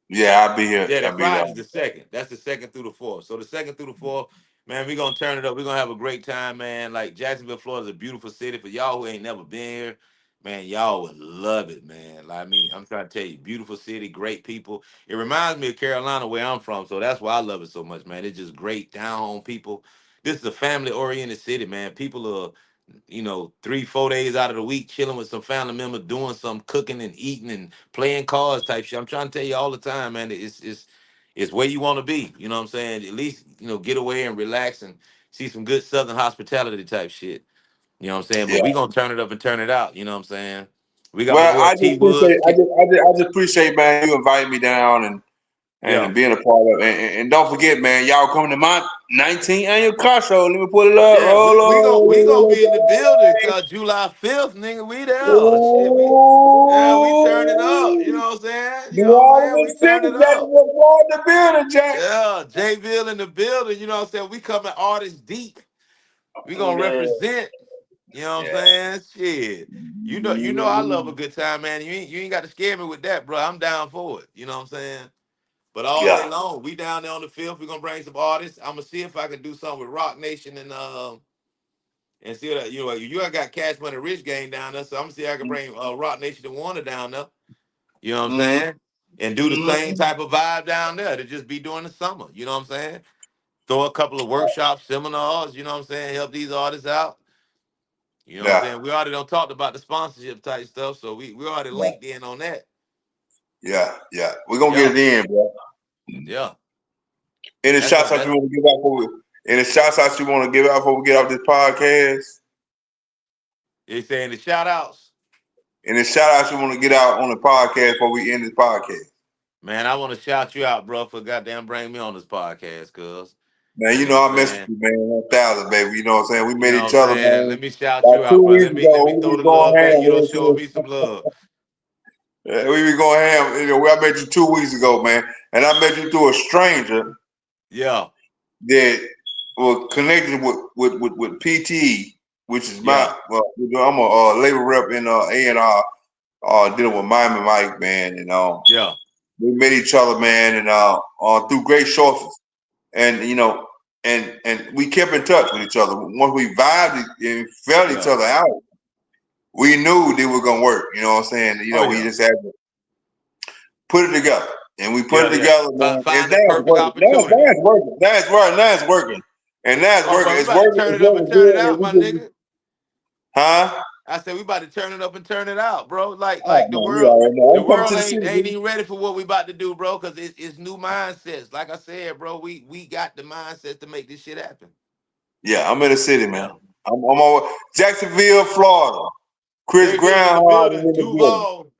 yeah, I'll be here. Yeah, that I'll be there. Friday's the 2nd. That's the 2nd through the 4th. So the 2nd through the 4th, man, we're gonna turn it up. We're gonna have a great time, man. Like Jacksonville, Florida is a beautiful city. For y'all who ain't never been here, man, y'all would love it, man. Like, I mean, I'm trying to tell you, beautiful city, great people. It reminds me of Carolina, where I'm from, so that's why I love it so much, man. It's just great, down home people. This is a family-oriented city, man. People are 3-4 days out of the week chilling with some family members, doing some cooking and eating and playing cards type shit. I'm trying to tell you all the time, man. It's where you want to be. You know what I'm saying? At least get away and relax and see some good Southern hospitality type shit. You know what I'm saying? Yeah. But we gonna turn it up and turn it out. You know what I'm saying? We got my Well, boy T Woods. I just appreciate, man, you inviting me down and Yeah. being a part of it. And don't forget, man, y'all coming to my 19th annual car show. Let me pull it up. Yeah, Roll we gonna be in the building on. July 5th, nigga. We there. Shit, we turn it up. You Ooh. know what I'm saying? You New know what I'm saying? Orleans We turn City, it Jack. up. What's in the building, Jack? Yeah, Jayville in the building. You know what I'm saying? We coming artists deep. We gonna Yeah. represent. You know what I'm Yeah. saying? Shit. You know I love a good time, man. You ain't got to scare me with that, bro. I'm down for it. You know what I'm saying? But all day Yeah. long, we down there on the 5th. We're gonna bring some artists. I'm gonna see if I can do something with Rock Nation and see that you got Cash Money Rich Gang down there, so I'm gonna see if I can bring Rock Nation and Warner down there. You know what I'm Mm-hmm. saying? And do the same type of vibe down there to just be during the summer. You know what I'm saying? Throw a couple of workshops, seminars. You know what I'm saying? Help these artists out. You know what I'm Yeah. saying? We already done talked about the sponsorship type stuff, so we already Yeah. linked in on that. Yeah. Yeah. We're gonna Yeah, get it in, bro. yeah. Any That's shots what- out you want to give out any shots out you want to give out before we get off this podcast? You saying the shout outs? Any shout outs you want to get out on the podcast before we end this podcast? Man, I want to shout you out, bro, for goddamn bring me on this podcast, cuz. Man, you know I mess with you, man. 1,000, baby. You know what I'm saying? We met each other, man. Let me shout About you 2 out, bro. weeks Let me ago, throw we the going love back. ham. You know, show me some love. Yeah, we be going ham. You know, I met you 2 weeks ago, man, and I met you through a stranger. Yeah. That was connected with PTE, which is my. Well, I'm a labor rep in A&R, dealing with Miami Mike, man, and yeah. We met each other, man, and through great sources, and you know, and we kept in touch with each other. Once we vibed and felt each other out, we knew they were gonna work. You know what I'm saying? You know, we just had to put it together, and we put it together. Man. Find the perfect opportunity. Now it's working. Now it's working. Now it's working. And now it's working. It's working. Turn it up and turn it out, my nigga. Huh? I said we about to turn it up and turn it out, bro. Like the man, world ain't even ready for what we about to do, bro. Because it's new mindsets. Like I said, bro, we got the mindsets to make this shit happen. Yeah, I'm in the city, man. I'm on Jacksonville, Florida. Chris Groundhog in the building.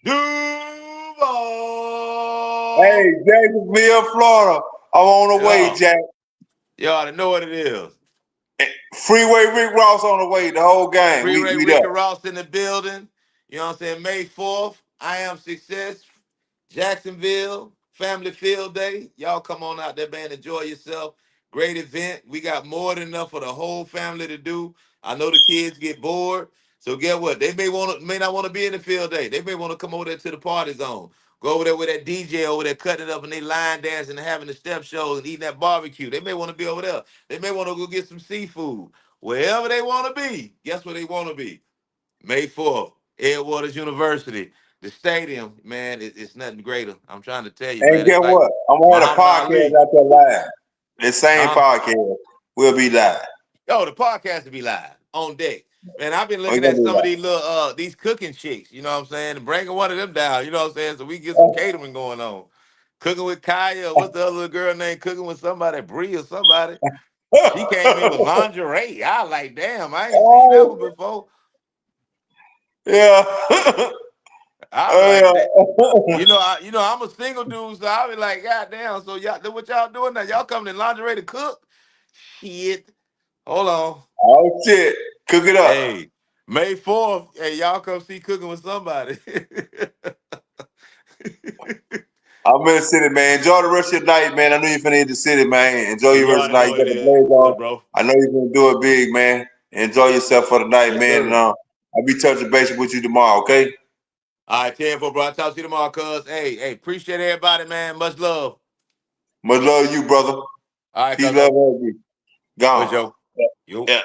Duval. Hey, Jacksonville, Florida. I'm on the way, Jack. You ought to know what it is. Freeway Rick Ross on the way, the whole gang. Freeway Rick Ross in the building. You know what I'm saying? May 4th, I Am Success, Jacksonville, Family Field Day. Y'all come on out there, man. Enjoy yourself. Great event. We got more than enough for the whole family to do. I know the kids get bored. So get what? They may not want to be in the field day. They may want to come over there to the party zone. Go over there with that DJ over there cutting it up and they line dancing and having the step shows and eating that barbecue. They may want to be over there. They may want to go get some seafood. Wherever they want to be, guess where they want to be? May 4th, Edward's University. The stadium, man, it's nothing greater. I'm trying to tell you, man. And guess what? I'm going to have a podcast out there live. The same podcast will be live. Yo, the podcast will be live on deck. Man, I've been looking at some of these little these cooking chicks, you know what I'm saying, and bringing one of them down, you know what I'm saying, so we get some catering going on. Cooking with Kaya, what's the other little girl named? Cooking with somebody, Bree or somebody. She came in with lingerie. I like, damn, I ain't seen that one before. Yeah. I like that. You know, I'm a single dude, so I be like, God damn. So y'all, what y'all doing now? Y'all coming in lingerie to cook? Shit. Hold on. Oh shit. Cook it up. Hey, May 4th. Hey, y'all come see Cooking with Somebody. I'm in the city, man. Enjoy the rest of your night, man. I know you're finna hit the city, man. Enjoy your rest of the night. You got the blaze on. Bro. I know you're gonna do it big, man. Enjoy yourself for the night, man. And I'll be touching base with you tomorrow, okay? All right, 10-4, bro. I'll talk to you tomorrow, cuz. Hey, appreciate everybody, man. Much love. Much love to you, brother. All right, peace, love, you. Gone. Yo. Yeah.